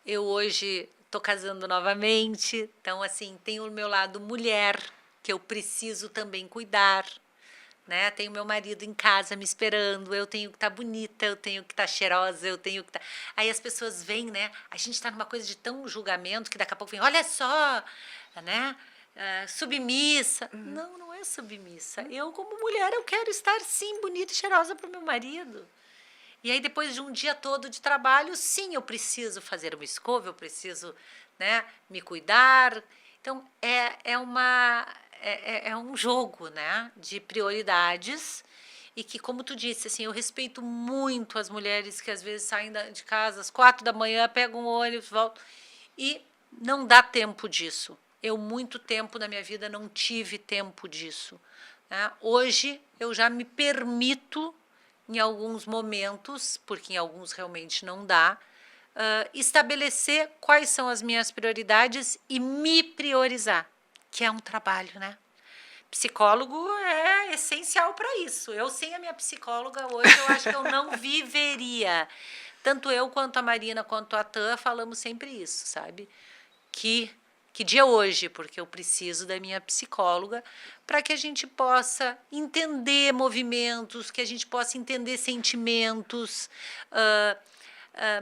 Eu hoje estou casando novamente, então, assim, tenho o meu lado mulher, que eu preciso também cuidar, né? Tenho meu marido em casa me esperando, eu tenho que estar bonita, eu tenho que estar cheirosa, eu tenho que estar... Aí as pessoas vêm, né? A gente está numa coisa de tão julgamento que daqui a pouco vem: olha só, né? Submissa. Não, não é submissa. Eu, como mulher, eu quero estar, sim, bonita e cheirosa para o meu marido. E aí, depois de um dia todo de trabalho, sim, eu preciso fazer uma escova, eu preciso, né, me cuidar. Então, é um jogo, né, de prioridades e que, como tu disse, assim, eu respeito muito as mulheres que às vezes saem de casa às 4 da manhã, pegam um ônibus, voltam e não dá tempo disso. Eu, muito tempo na minha vida, não tive tempo disso, né? Hoje, eu já me permito, em alguns momentos, porque em alguns realmente não dá, estabelecer quais são as minhas prioridades e me priorizar, que é um trabalho, né? Psicólogo é essencial para isso. Eu, sem a minha psicóloga hoje, eu acho que eu não viveria. Tanto eu quanto a Marina, quanto a Tã, falamos sempre isso, sabe? Que dia é hoje? Porque eu preciso da minha psicóloga para que a gente possa entender movimentos, que a gente possa entender sentimentos,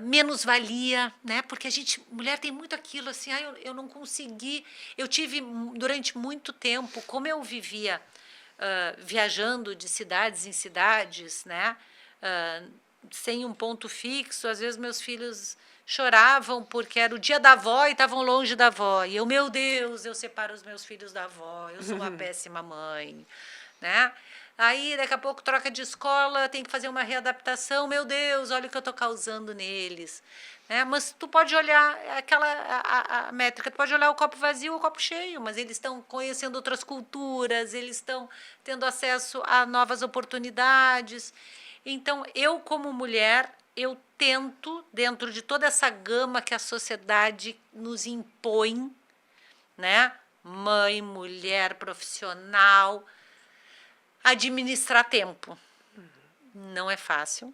menos-valia, né? Porque a gente, mulher, tem muito aquilo assim: eu não consegui. Eu tive, durante muito tempo, como eu vivia viajando de cidades em cidades, né? Sem um ponto fixo, às vezes meus filhos choravam porque era o dia da avó e estavam longe da avó. E eu, meu Deus, eu separo os meus filhos da avó, eu sou uma péssima mãe, né? Aí, daqui a pouco, troca de escola, tem que fazer uma readaptação. Meu Deus, olha o que eu estou causando neles. Né? Mas tu pode olhar a métrica, tu pode olhar o copo vazio ou o copo cheio, mas eles estão conhecendo outras culturas, eles estão tendo acesso a novas oportunidades. Então, eu, como mulher, eu tento, dentro de toda essa gama que a sociedade nos impõe, né? Mãe, mulher, profissional, administrar tempo. Não é fácil,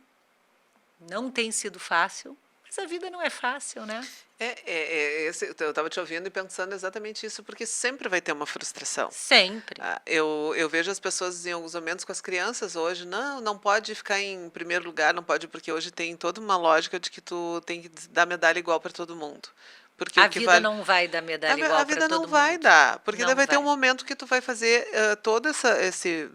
não tem sido fácil, mas a vida não é fácil, né? Eu estava te ouvindo e pensando exatamente isso, porque sempre vai ter uma frustração. Sempre. Eu vejo as pessoas em alguns momentos com as crianças hoje: não, não pode ficar em primeiro lugar, não pode, porque hoje tem toda uma lógica de que tu tem que dar medalha igual para todo mundo. Porque A o que vida vale. não vai dar medalha A igual para vida não todo vai mundo. dar, porque daí Não vai ter um vai. momento que tu vai fazer toda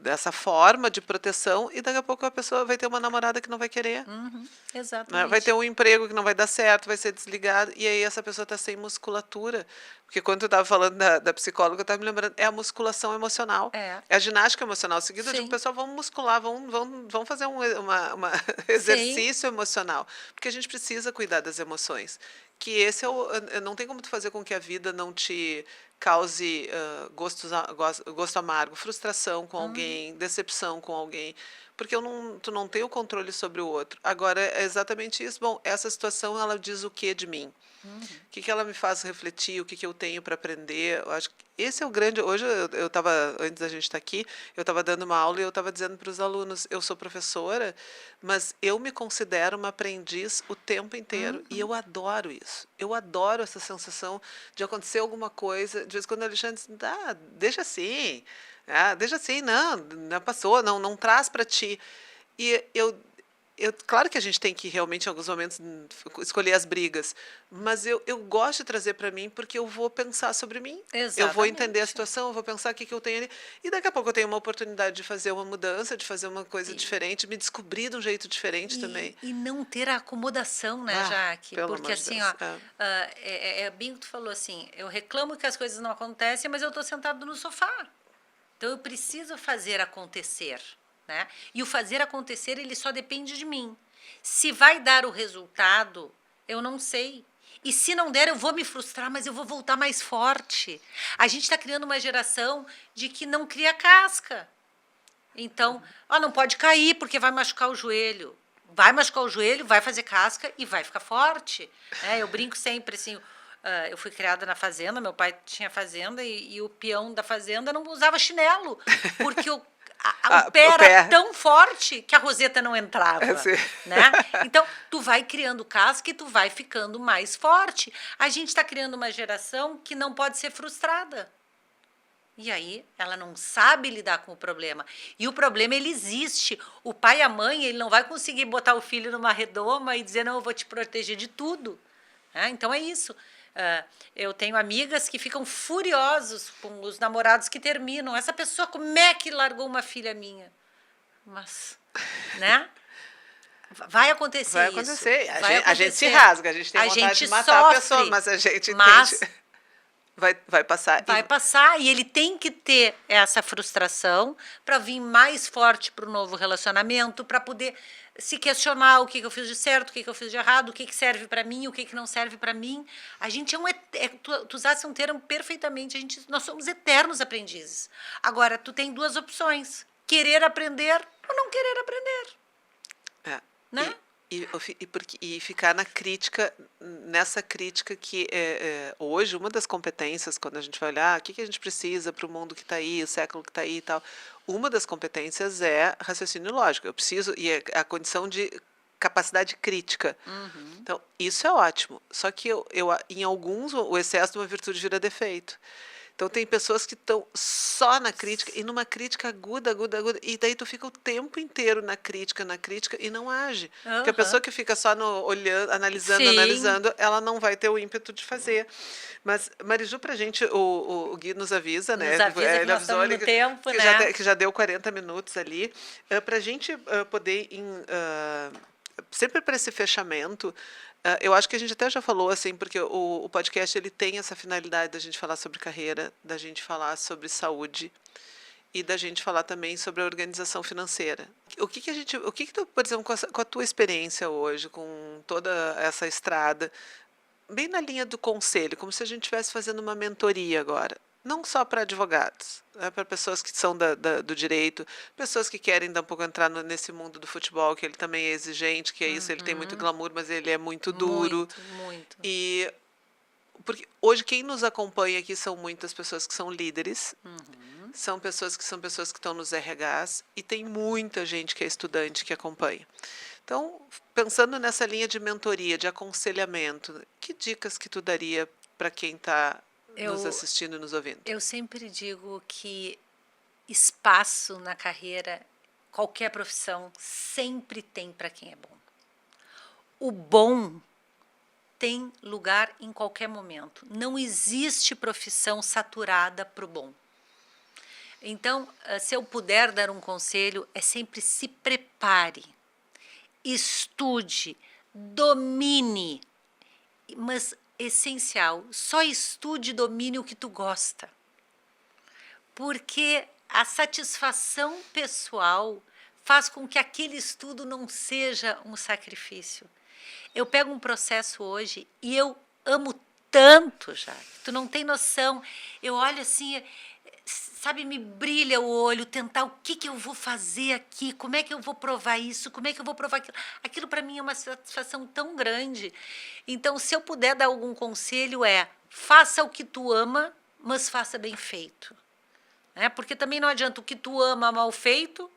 essa forma de proteção e daqui a pouco a pessoa vai ter uma namorada que não vai querer. Né? Vai ter Exatamente. um emprego que não vai dar certo, vai ser desligado, e aí essa pessoa está sem musculatura. Porque quando eu estava falando da psicóloga, eu estava me lembrando, é a musculação emocional. É. É a ginástica emocional. Seguida, eu digo, Sim. pessoal, vamos muscular, vamos fazer uma Sim. exercício emocional. Porque a gente precisa cuidar das emoções. Que esse é o. Não tem como tu fazer com que a vida não te cause gosto amargo, frustração com alguém, decepção com alguém, porque tu não tem o controle sobre o outro. Agora, é exatamente isso. Bom, essa situação, ela diz o que de mim? O que ela me faz refletir? O que eu tenho para aprender? Eu acho que esse é o grande. Hoje eu estava, antes da gente estar aqui, eu estava dando uma aula e eu estava dizendo para os alunos: eu sou professora, mas eu me considero uma aprendiz o tempo inteiro. E eu adoro isso. Eu adoro essa sensação de acontecer alguma coisa. De vez em quando o Alexandre diz: deixa assim. Deixa assim, não passou, não traz para ti. E claro que a gente tem que realmente, em alguns momentos, escolher as brigas, mas eu gosto de trazer para mim porque eu vou pensar sobre mim. Eu vou entender a Exatamente. situação, eu vou pensar o que eu tenho ali. E daqui a pouco eu tenho uma oportunidade de fazer uma mudança, de fazer uma coisa diferente, me descobrir de um jeito diferente também. E não ter a acomodação, né, Jaque? Pelo Porque amor de assim, Deus. ó, é bem o que tu falou assim, eu reclamo que as coisas não acontecem, mas eu estou sentado no sofá. Então eu preciso fazer acontecer, né? E o fazer acontecer, ele só depende de mim. Se vai dar o resultado, eu não sei. E se não der, eu vou me frustrar, mas eu vou voltar mais forte. A gente está criando uma geração de que não cria casca. Então, não pode cair porque vai machucar o joelho. Vai machucar o joelho, vai fazer casca e vai ficar forte. Eu brinco sempre assim. Eu fui criada na fazenda, meu pai tinha fazenda e o peão da fazenda não usava chinelo, porque o pé O era pé. tão forte que a roseta não entrava, Sim. né? Então, tu vai criando casca e tu vai ficando mais forte. A gente está criando uma geração que não pode ser frustrada. E aí, ela não sabe lidar com o problema. E o problema, ele existe. O pai e a mãe, ele não vai conseguir botar o filho numa redoma e dizer, não, eu vou te proteger de tudo. Então, é isso. Eu tenho amigas que ficam furiosos com os namorados que terminam. Essa pessoa, como é que largou uma filha minha? Mas, né? Vai acontecer Vai isso. acontecer. Vai A gente se acontecer. rasga, a gente tem A vontade gente de matar a pessoa, sofre, mas a gente mas entende. Vai passar. vai passar e ele tem que ter essa frustração para vir mais forte para o novo relacionamento, para poder se questionar o que eu fiz de certo, o que eu fiz de errado, o que serve para mim, o que não serve para mim. A gente tu usaste um termo perfeitamente, nós somos eternos aprendizes. Agora, tu tem duas opções, querer aprender ou não querer aprender. Né? E ficar na crítica, nessa crítica que hoje, uma das competências, quando a gente vai olhar o que a gente precisa para o mundo que está aí, o século que está aí e tal, uma das competências é raciocínio lógico. Eu preciso, e é a condição de capacidade crítica. Então, isso é ótimo. Só que em alguns, o excesso de uma virtude vira defeito. Então, tem pessoas que estão só na crítica, e numa crítica aguda, e daí tu fica o tempo inteiro na crítica, e não age. Porque a pessoa que fica só olhando, analisando, ela não vai ter o ímpeto de fazer. Mas, Mariju, pra gente, o Gui nos avisa, né? Nos avisa que Ele nós avisou estamos no tempo, né? que já deu 40 minutos ali. Para a gente poder sempre para esse fechamento, eu acho que a gente até já falou assim, porque o podcast ele tem essa finalidade da gente falar sobre carreira, da gente falar sobre saúde e da gente falar também sobre a organização financeira. O que tu, por exemplo, com a tua experiência hoje, com toda essa estrada, bem na linha do conselho, como se a gente estivesse fazendo uma mentoria agora. Não só para advogados, para pessoas que são do direito, pessoas que querem um pouco entrar nesse mundo do futebol, que ele também é exigente, que é isso, ele tem muito glamour, mas ele é muito duro. Muito. E porque hoje quem nos acompanha aqui são muitas pessoas que são líderes, são pessoas que estão nos RHs e tem muita gente que é estudante que acompanha. Então, pensando nessa linha de mentoria, de aconselhamento, que dicas que tu daria para quem está nos assistindo e nos ouvindo? Eu sempre digo que espaço na carreira, qualquer profissão, sempre tem para quem é bom. O bom tem lugar em qualquer momento. Não existe profissão saturada para o bom. Então, se eu puder dar um conselho, é sempre se prepare, estude, domine, mas essencial, só estude e domine o que tu gosta. Porque a satisfação pessoal faz com que aquele estudo não seja um sacrifício. Eu pego um processo hoje e eu amo tanto, já. Tu não tem noção. Eu olho assim, sabe, me brilha o olho, tentar o que eu vou fazer aqui, como é que eu vou provar isso, como é que eu vou provar aquilo. Aquilo para mim é uma satisfação tão grande. Então, se eu puder dar algum conselho, faça o que tu ama, mas faça bem feito. Né? Porque também não adianta o que tu ama mal feito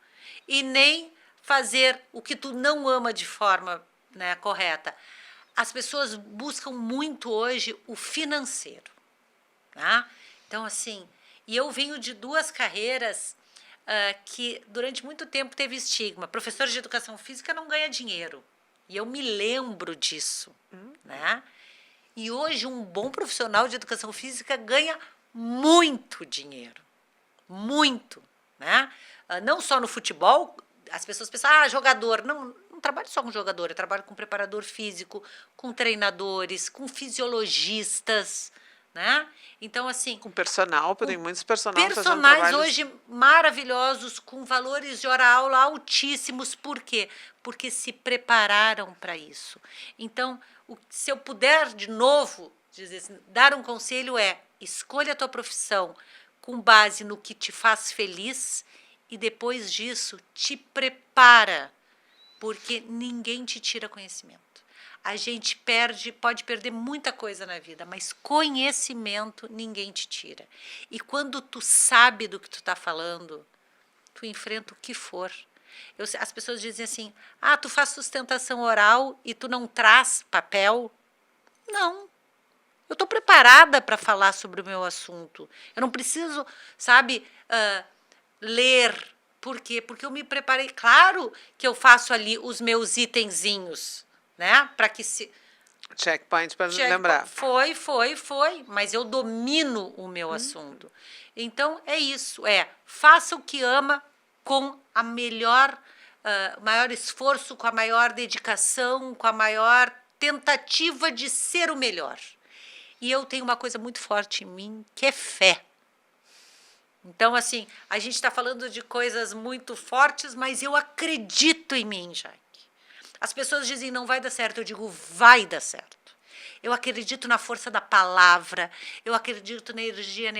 e nem fazer o que tu não ama de forma, né, correta. As pessoas buscam muito hoje o financeiro. Tá? Então, assim, e eu venho de duas carreiras que durante muito tempo teve estigma. Professor de educação física não ganha dinheiro. E eu me lembro disso. Né? E hoje um bom profissional de educação física ganha muito dinheiro. Muito. Né? Não só no futebol, as pessoas pensam, jogador. Não trabalho só com jogador, eu trabalho com preparador físico, com treinadores, com fisiologistas, né? Então, assim... Com personal, tem muitos personagens fazendo personagens trabalhos... hoje maravilhosos, com valores de hora-aula altíssimos. Por quê? Porque se prepararam para isso. Então, se eu puder, de novo, dizer assim, dar um conselho escolha a tua profissão com base no que te faz feliz e depois disso te prepara, porque ninguém te tira conhecimento. A gente pode perder muita coisa na vida, mas conhecimento ninguém te tira. E quando tu sabe do que tu está falando, tu enfrenta o que for. As pessoas dizem assim, tu faz sustentação oral e tu não traz papel? Não. Eu estou preparada para falar sobre o meu assunto. Eu não preciso, sabe, ler. Por quê? Porque eu me preparei. Claro que eu faço ali os meus itenzinhos, né? Para que se... Checkpoint para lembrar. Foi. Mas eu domino o meu assunto. Então, é isso. Faça o que ama com a maior esforço, com a maior dedicação, com a maior tentativa de ser o melhor. E eu tenho uma coisa muito forte em mim, que é fé. Então, assim, a gente está falando de coisas muito fortes, mas eu acredito em mim, Jaque. As pessoas dizem, não vai dar certo. Eu digo, vai dar certo. Eu acredito na força da palavra, eu acredito na energia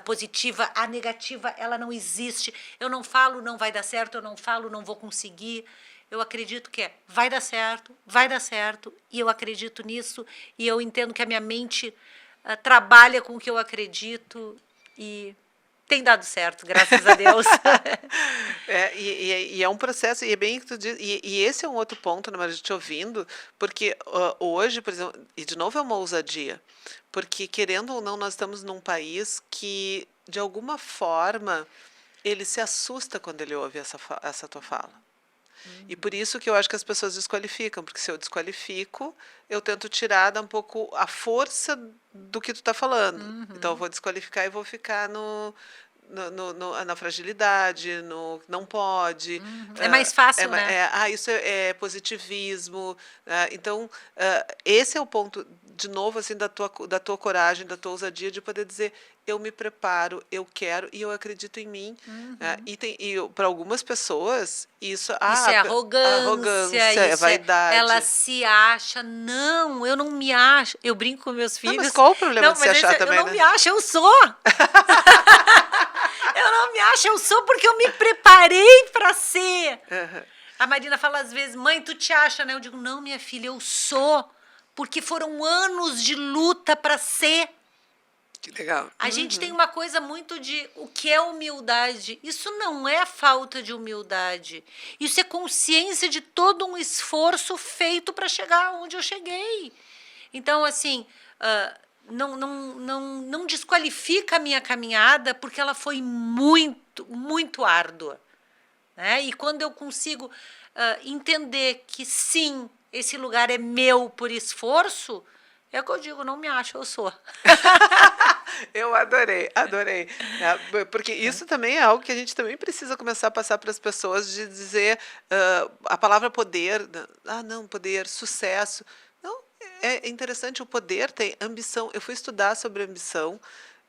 positiva. A negativa, ela não existe. Eu não falo, não vai dar certo, eu não falo, não vou conseguir. Eu acredito que vai dar certo, e eu acredito nisso, e eu entendo que a minha mente trabalha com o que eu acredito, e tem dado certo, graças a Deus. E é um processo, e é bem que tu diz, e esse é um outro ponto, né, mas te ouvindo, porque hoje, por exemplo, e de novo é uma ousadia, porque querendo ou não, nós estamos num país que, de alguma forma, ele se assusta quando ele ouve essa tua fala. E por isso que eu acho que as pessoas desqualificam, porque se eu desqualifico, eu tento tirar um pouco a força do que tu está falando. Então, eu vou desqualificar e vou ficar na fragilidade, no não pode. É mais fácil, né? Isso é positivismo. Então, esse é o ponto, de novo, assim, da tua coragem, da tua ousadia, de poder dizer, eu me preparo, eu quero e eu acredito em mim. E para algumas pessoas, isso é arrogância, é vaidade. Ela se acha, não, eu não me acho. Eu brinco com meus filhos. Mas qual o problema de se achar também, eu não me acho, eu sou. Eu não me acho, eu sou porque eu me preparei para ser. A Marina fala às vezes, mãe, tu te acha, né? Eu digo, não, minha filha, eu sou. Porque foram anos de luta para ser. Que legal. A gente tem uma coisa muito de o que é humildade. Isso não é falta de humildade. Isso é consciência de todo um esforço feito para chegar onde eu cheguei. Então, assim, não desqualifica a minha caminhada, porque ela foi muito, muito árdua. Né? E quando eu consigo entender que, sim, esse lugar é meu por esforço, é o que eu digo, não me acho, eu sou. Eu adorei. Porque isso também é algo que a gente também precisa começar a passar para as pessoas, de dizer a palavra poder, não, poder, sucesso. Não, é interessante, o poder tem ambição. Eu fui estudar sobre ambição,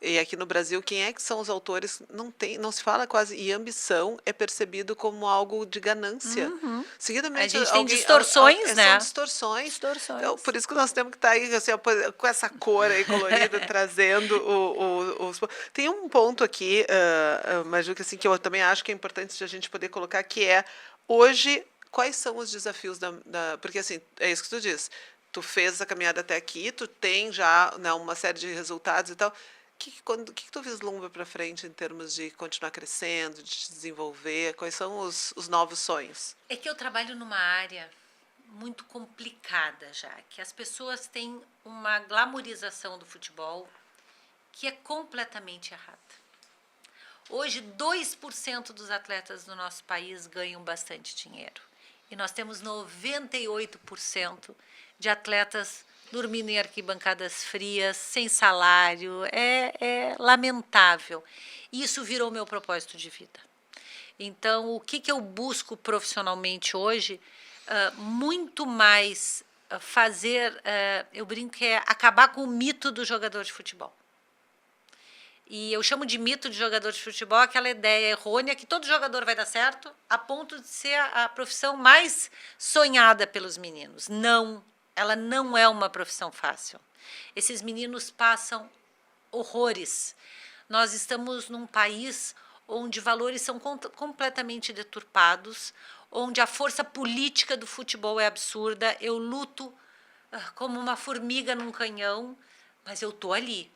E aqui no Brasil, quem é que são os autores? Não se fala quase. E ambição é percebido como algo de ganância. Uhum. A Seguidamente, gente tem distorções, são né? distorções. Então, Distorções. por isso que nós temos que estar aí assim, ó, com essa cor aí colorida, trazendo os. Tem um ponto aqui, Maju, que, assim, que eu também acho que é importante a gente poder colocar, que é hoje, quais são os desafios porque assim, é isso que tu diz. Tu fez essa caminhada até aqui, tu tem já, né, uma série de resultados e tal. Que tu vislumbra para frente em termos de continuar crescendo, de te desenvolver? Quais são os novos sonhos? É que eu trabalho numa área muito complicada já, que as pessoas têm uma glamorização do futebol que é completamente errada. Hoje, 2% dos atletas do nosso país ganham bastante dinheiro. E nós temos 98% de atletas dormindo em arquibancadas frias, sem salário. É lamentável. Isso virou meu propósito de vida. Então, o que eu busco profissionalmente hoje? Muito mais fazer, eu brinco que é acabar com o mito do jogador de futebol. E eu chamo de mito de jogador de futebol aquela ideia errônea que todo jogador vai dar certo, a ponto de ser a profissão mais sonhada pelos meninos. Não, ela não é uma profissão fácil. Esses meninos passam horrores. Nós estamos num país onde valores são completamente deturpados, onde a força política do futebol é absurda. Eu luto como uma formiga num canhão, mas eu estou ali.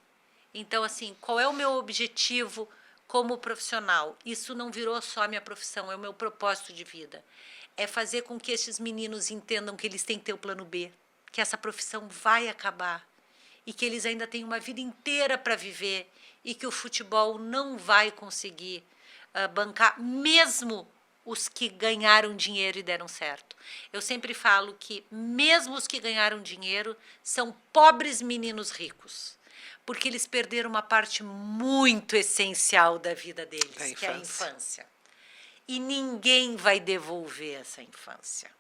Então, assim, qual é o meu objetivo como profissional? Isso não virou só a minha profissão, é o meu propósito de vida. É fazer com que esses meninos entendam que eles têm que ter o plano B, que essa profissão vai acabar e que eles ainda têm uma vida inteira para viver e que o futebol não vai conseguir bancar, mesmo os que ganharam dinheiro e deram certo. Eu sempre falo que mesmo os que ganharam dinheiro são pobres meninos ricos, porque eles perderam uma parte muito essencial da vida deles, que é a infância. E ninguém vai devolver essa infância.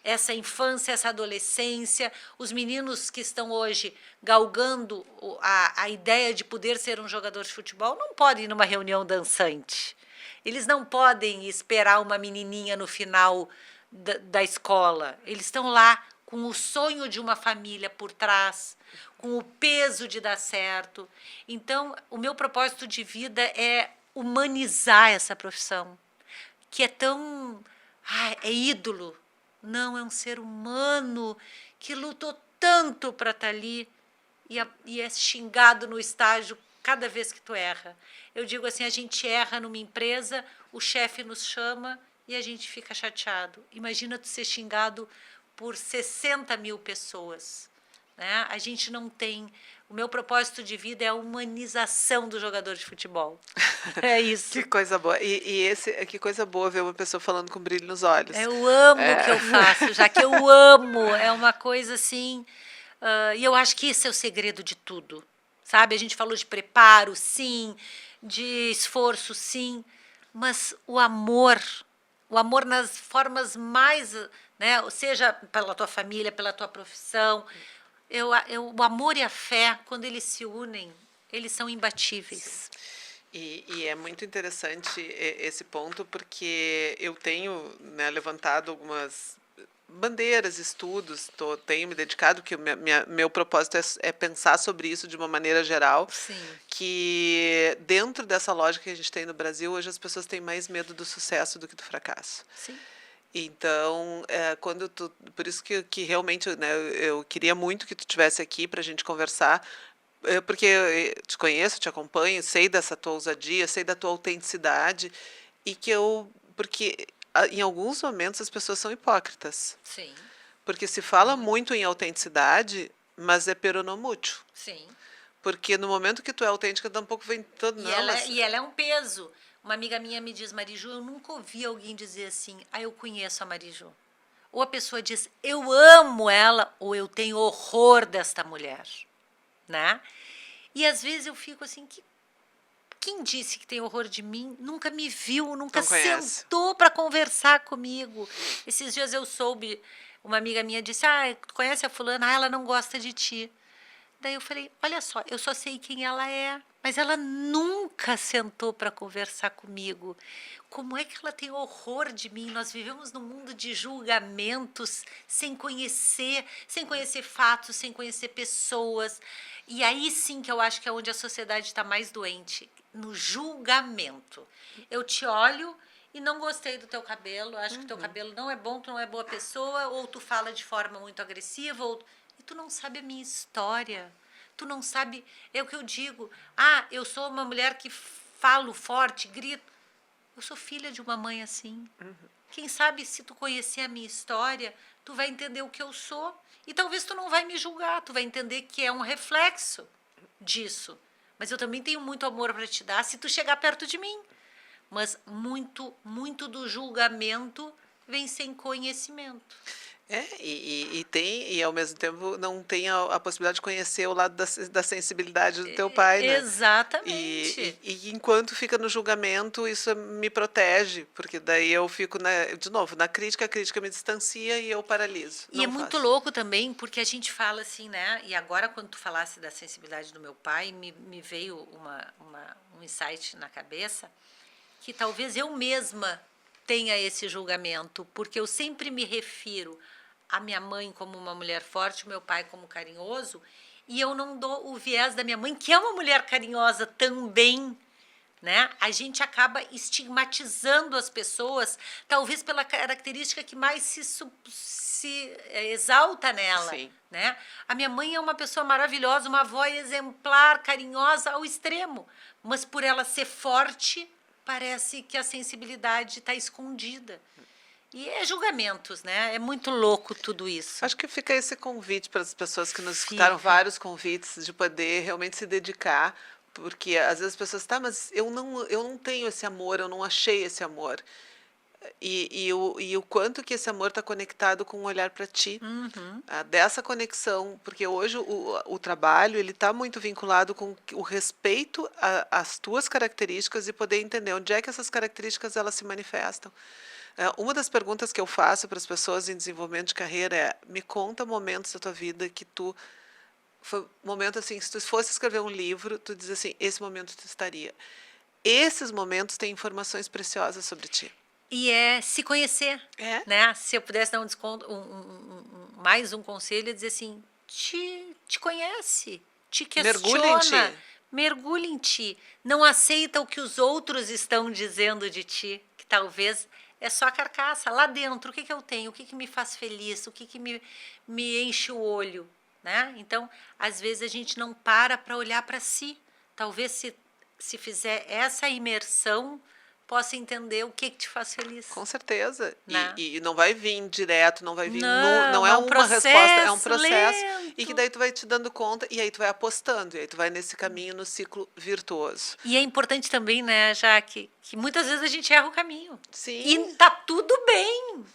Essa infância, essa adolescência, os meninos que estão hoje galgando a ideia de poder ser um jogador de futebol não podem ir numa reunião dançante. Eles não podem esperar uma menininha no final da escola. Eles estão lá com o sonho de uma família por trás, com o peso de dar certo. Então, o meu propósito de vida é humanizar essa profissão, que é tão... é ídolo. Não, é um ser humano que lutou tanto para estar ali e é xingado no estágio cada vez que tu erra. Eu digo assim, a gente erra numa empresa, o chefe nos chama e a gente fica chateado. Imagina tu ser xingado por 60 mil pessoas. Né? A gente não tem... O meu propósito de vida é a humanização do jogador de futebol. É isso. Que coisa boa. Que coisa boa ver uma pessoa falando com brilho nos olhos. Eu amo o que eu faço, já que eu amo. É uma coisa assim... e eu acho que esse é o segredo de tudo. Sabe? A gente falou de preparo, sim, de esforço, sim, mas o amor nas formas mais, né, seja pela tua família, pela tua profissão, o amor e a fé, quando eles se unem, eles são imbatíveis. E é muito interessante esse ponto, porque eu tenho, né, levantado algumas bandeiras, estudos, tenho me dedicado, que meu propósito é pensar sobre isso de uma maneira geral. Sim. Que dentro dessa lógica que a gente tem no Brasil, hoje as pessoas têm mais medo do sucesso do que do fracasso. Sim. Então, por isso que realmente, né, eu queria muito que tu estivesse aqui para a gente conversar, porque eu te conheço, te acompanho, sei dessa tua ousadia, sei da tua autenticidade, porque em alguns momentos as pessoas são hipócritas. Sim. Porque se fala muito em autenticidade, mas é peronomútil. Sim. Porque no momento que tu é autêntica, tampouco vem todo... E ela é um peso. Uma amiga minha me diz, Mariju, eu nunca ouvi alguém dizer assim, eu conheço a Mariju. Ou a pessoa diz, eu amo ela, ou eu tenho horror desta mulher. Né? E às vezes eu fico assim, quem disse que tem horror de mim nunca me viu, nunca sentou para conversar comigo. Esses dias eu soube, uma amiga minha disse, tu conhece a fulana? Ela não gosta de ti. Daí eu falei, olha só, eu só sei quem ela é, mas ela nunca sentou para conversar comigo. Como é que ela tem horror de mim? Nós vivemos num mundo de julgamentos, sem conhecer fatos, sem conhecer pessoas. E aí sim que eu acho que é onde a sociedade está mais doente, no julgamento. Eu te olho e não gostei do teu cabelo, acho que teu cabelo não é bom, tu não é boa pessoa, ou tu fala de forma muito agressiva, e tu não sabe a minha história. Tu não sabe, é o que eu digo. Ah, eu sou uma mulher que falo forte, grito. Eu sou filha de uma mãe assim. Quem sabe se tu conhecer a minha história, tu vai entender o que eu sou. E talvez tu não vai me julgar, tu vai entender que é um reflexo disso. Mas eu também tenho muito amor para te dar se tu chegar perto de mim. Mas muito do julgamento vem sem conhecimento. E ao mesmo tempo não tem a possibilidade de conhecer o lado da sensibilidade do teu pai, né? Exatamente. E enquanto fica no julgamento, isso me protege, porque daí eu fico, de novo, na crítica, a crítica me distancia e eu paraliso. E é muito louco também, porque a gente fala assim, né? E agora, quando tu falasse da sensibilidade do meu pai, me veio um insight na cabeça, que talvez eu mesma tenha esse julgamento, porque eu sempre me refiro a minha mãe como uma mulher forte, o meu pai como carinhoso, e eu não dou o viés da minha mãe, que é uma mulher carinhosa também, né? A gente acaba estigmatizando as pessoas, talvez pela característica que mais se exalta nela. Sim. Né? A minha mãe é uma pessoa maravilhosa, uma avó exemplar, carinhosa ao extremo, mas por ela ser forte, parece que a sensibilidade está escondida. E é julgamentos, né? É muito louco tudo isso. Acho que fica esse convite para as pessoas que nos escutaram, vários convites de poder realmente se dedicar, porque às vezes as pessoas, tá, mas eu não tenho esse amor, eu não achei esse amor. E o quanto que esse amor está conectado com o olhar para ti, dessa conexão, porque hoje o trabalho ele está muito vinculado com o respeito às tuas características e poder entender onde é que essas características elas se manifestam. Uma das perguntas que eu faço para as pessoas em desenvolvimento de carreira é: me conta momentos da tua vida que foi um momento assim, se tu fosse escrever um livro, tu diz assim, esse momento tu estaria. Esses momentos têm informações preciosas sobre ti. E é se conhecer, né? Se eu pudesse dar um desconto, mais um conselho, é dizer assim, te conhece, te questiona, mergulha em ti. Não aceita o que os outros estão dizendo de ti, que talvez é só a carcaça. Lá dentro, o que eu tenho? O que me faz feliz? O que me enche o olho? Né? Então, às vezes, a gente não para olhar para si. Talvez, se fizer essa imersão, possa entender o que te faz feliz. Com certeza. Né? E não vai vir direto, não vai vir não é um uma processo, resposta, é um processo. Lento. E que daí tu vai te dando conta, e aí tu vai apostando, e aí tu vai nesse caminho, no ciclo virtuoso. E é importante também, né, Jaque, que muitas vezes a gente erra o caminho. Sim. E tá tudo bem.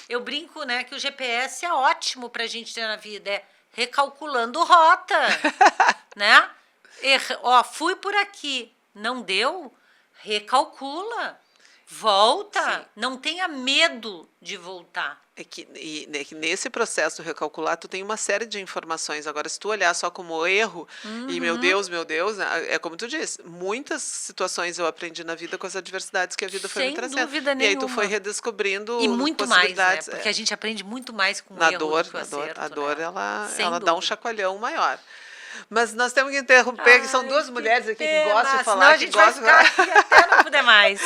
Eu brinco, né, que o GPS é ótimo pra gente ter na vida, é recalculando rota, né? Fui por aqui, não deu? Recalcula, volta, não tenha medo de voltar. É que nesse processo de recalcular, tu tem uma série de informações. Agora, se tu olhar só como erro, e meu Deus, é como tu disse, muitas situações eu aprendi na vida com as adversidades que a vida foi me trazendo. Sem dúvida nenhuma. E aí tu foi redescobrindo e muito possibilidades. Mais, né? Porque a gente aprende muito mais com o na erro dor, do que o acerto. A dor, né? ela dá um chacoalhão maior. Mas nós temos que interromper, que são duas mulheres aqui que gostam de falar. Senão a gente vai ficar aqui até não puder mais.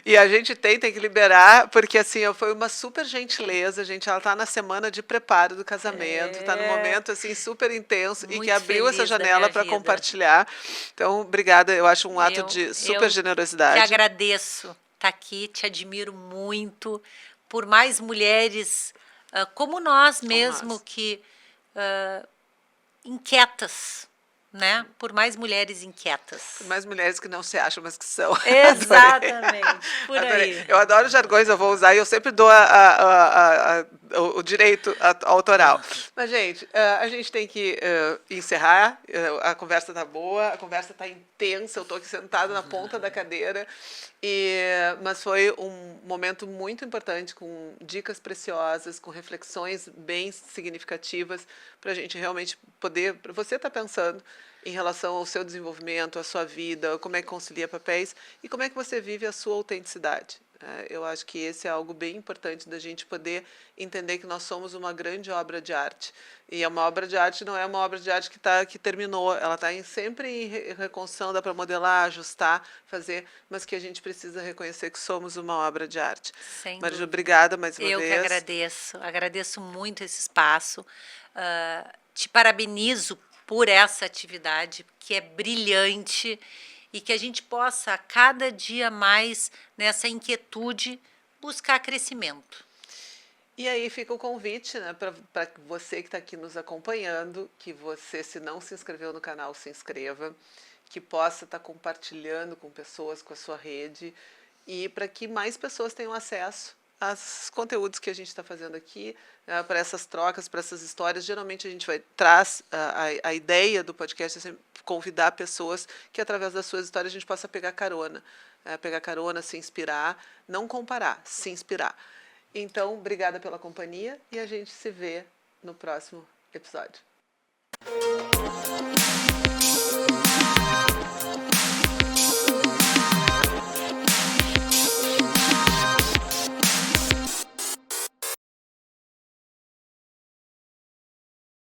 E a gente tem que liberar, porque assim, foi uma super gentileza, gente. Ela está na semana de preparo do casamento, está num momento assim super intenso e que abriu essa janela para compartilhar. Então, obrigada, eu acho um ato de super generosidade. Te agradeço estar aqui, te admiro muito por mais mulheres como nós mesmo que inquietas, né? Por mais mulheres inquietas. Por mais mulheres que não se acham, mas que são. Exatamente, por aí. Eu adoro jargões, eu vou usar e eu sempre dou a o direito autoral. Mas, gente, a gente tem que encerrar. A conversa tá boa, a conversa tá intensa. Eu tô aqui sentada na ponta da cadeira. Mas foi um momento muito importante, com dicas preciosas, com reflexões bem significativas, para a gente realmente poder. Você está pensando em relação ao seu desenvolvimento, à sua vida, como é que concilia papéis e como é que você vive a sua autenticidade. Eu acho que esse é algo bem importante da gente poder entender que nós somos uma grande obra de arte. E é uma obra de arte, não é uma obra de arte que terminou, ela está sempre em reconstrução, dá para modelar, ajustar, fazer, mas que a gente precisa reconhecer que somos uma obra de arte. Sem Marijo, dúvida. obrigada mais uma Eu vez. que agradeço muito esse espaço. Te parabenizo por essa atividade, que é brilhante, e que a gente possa, cada dia mais, nessa inquietude, buscar crescimento. E aí fica o convite, né, para você que está aqui nos acompanhando, que você, se não se inscreveu no canal, se inscreva, que possa estar compartilhando com pessoas, com a sua rede, e para que mais pessoas tenham acesso aos conteúdos que a gente está fazendo aqui, para essas trocas, para essas histórias. Geralmente a gente traz a ideia do podcast é sempre convidar pessoas que, através das suas histórias, a gente possa pegar carona, se inspirar, não comparar, se inspirar. Então, obrigada pela companhia e a gente se vê no próximo episódio.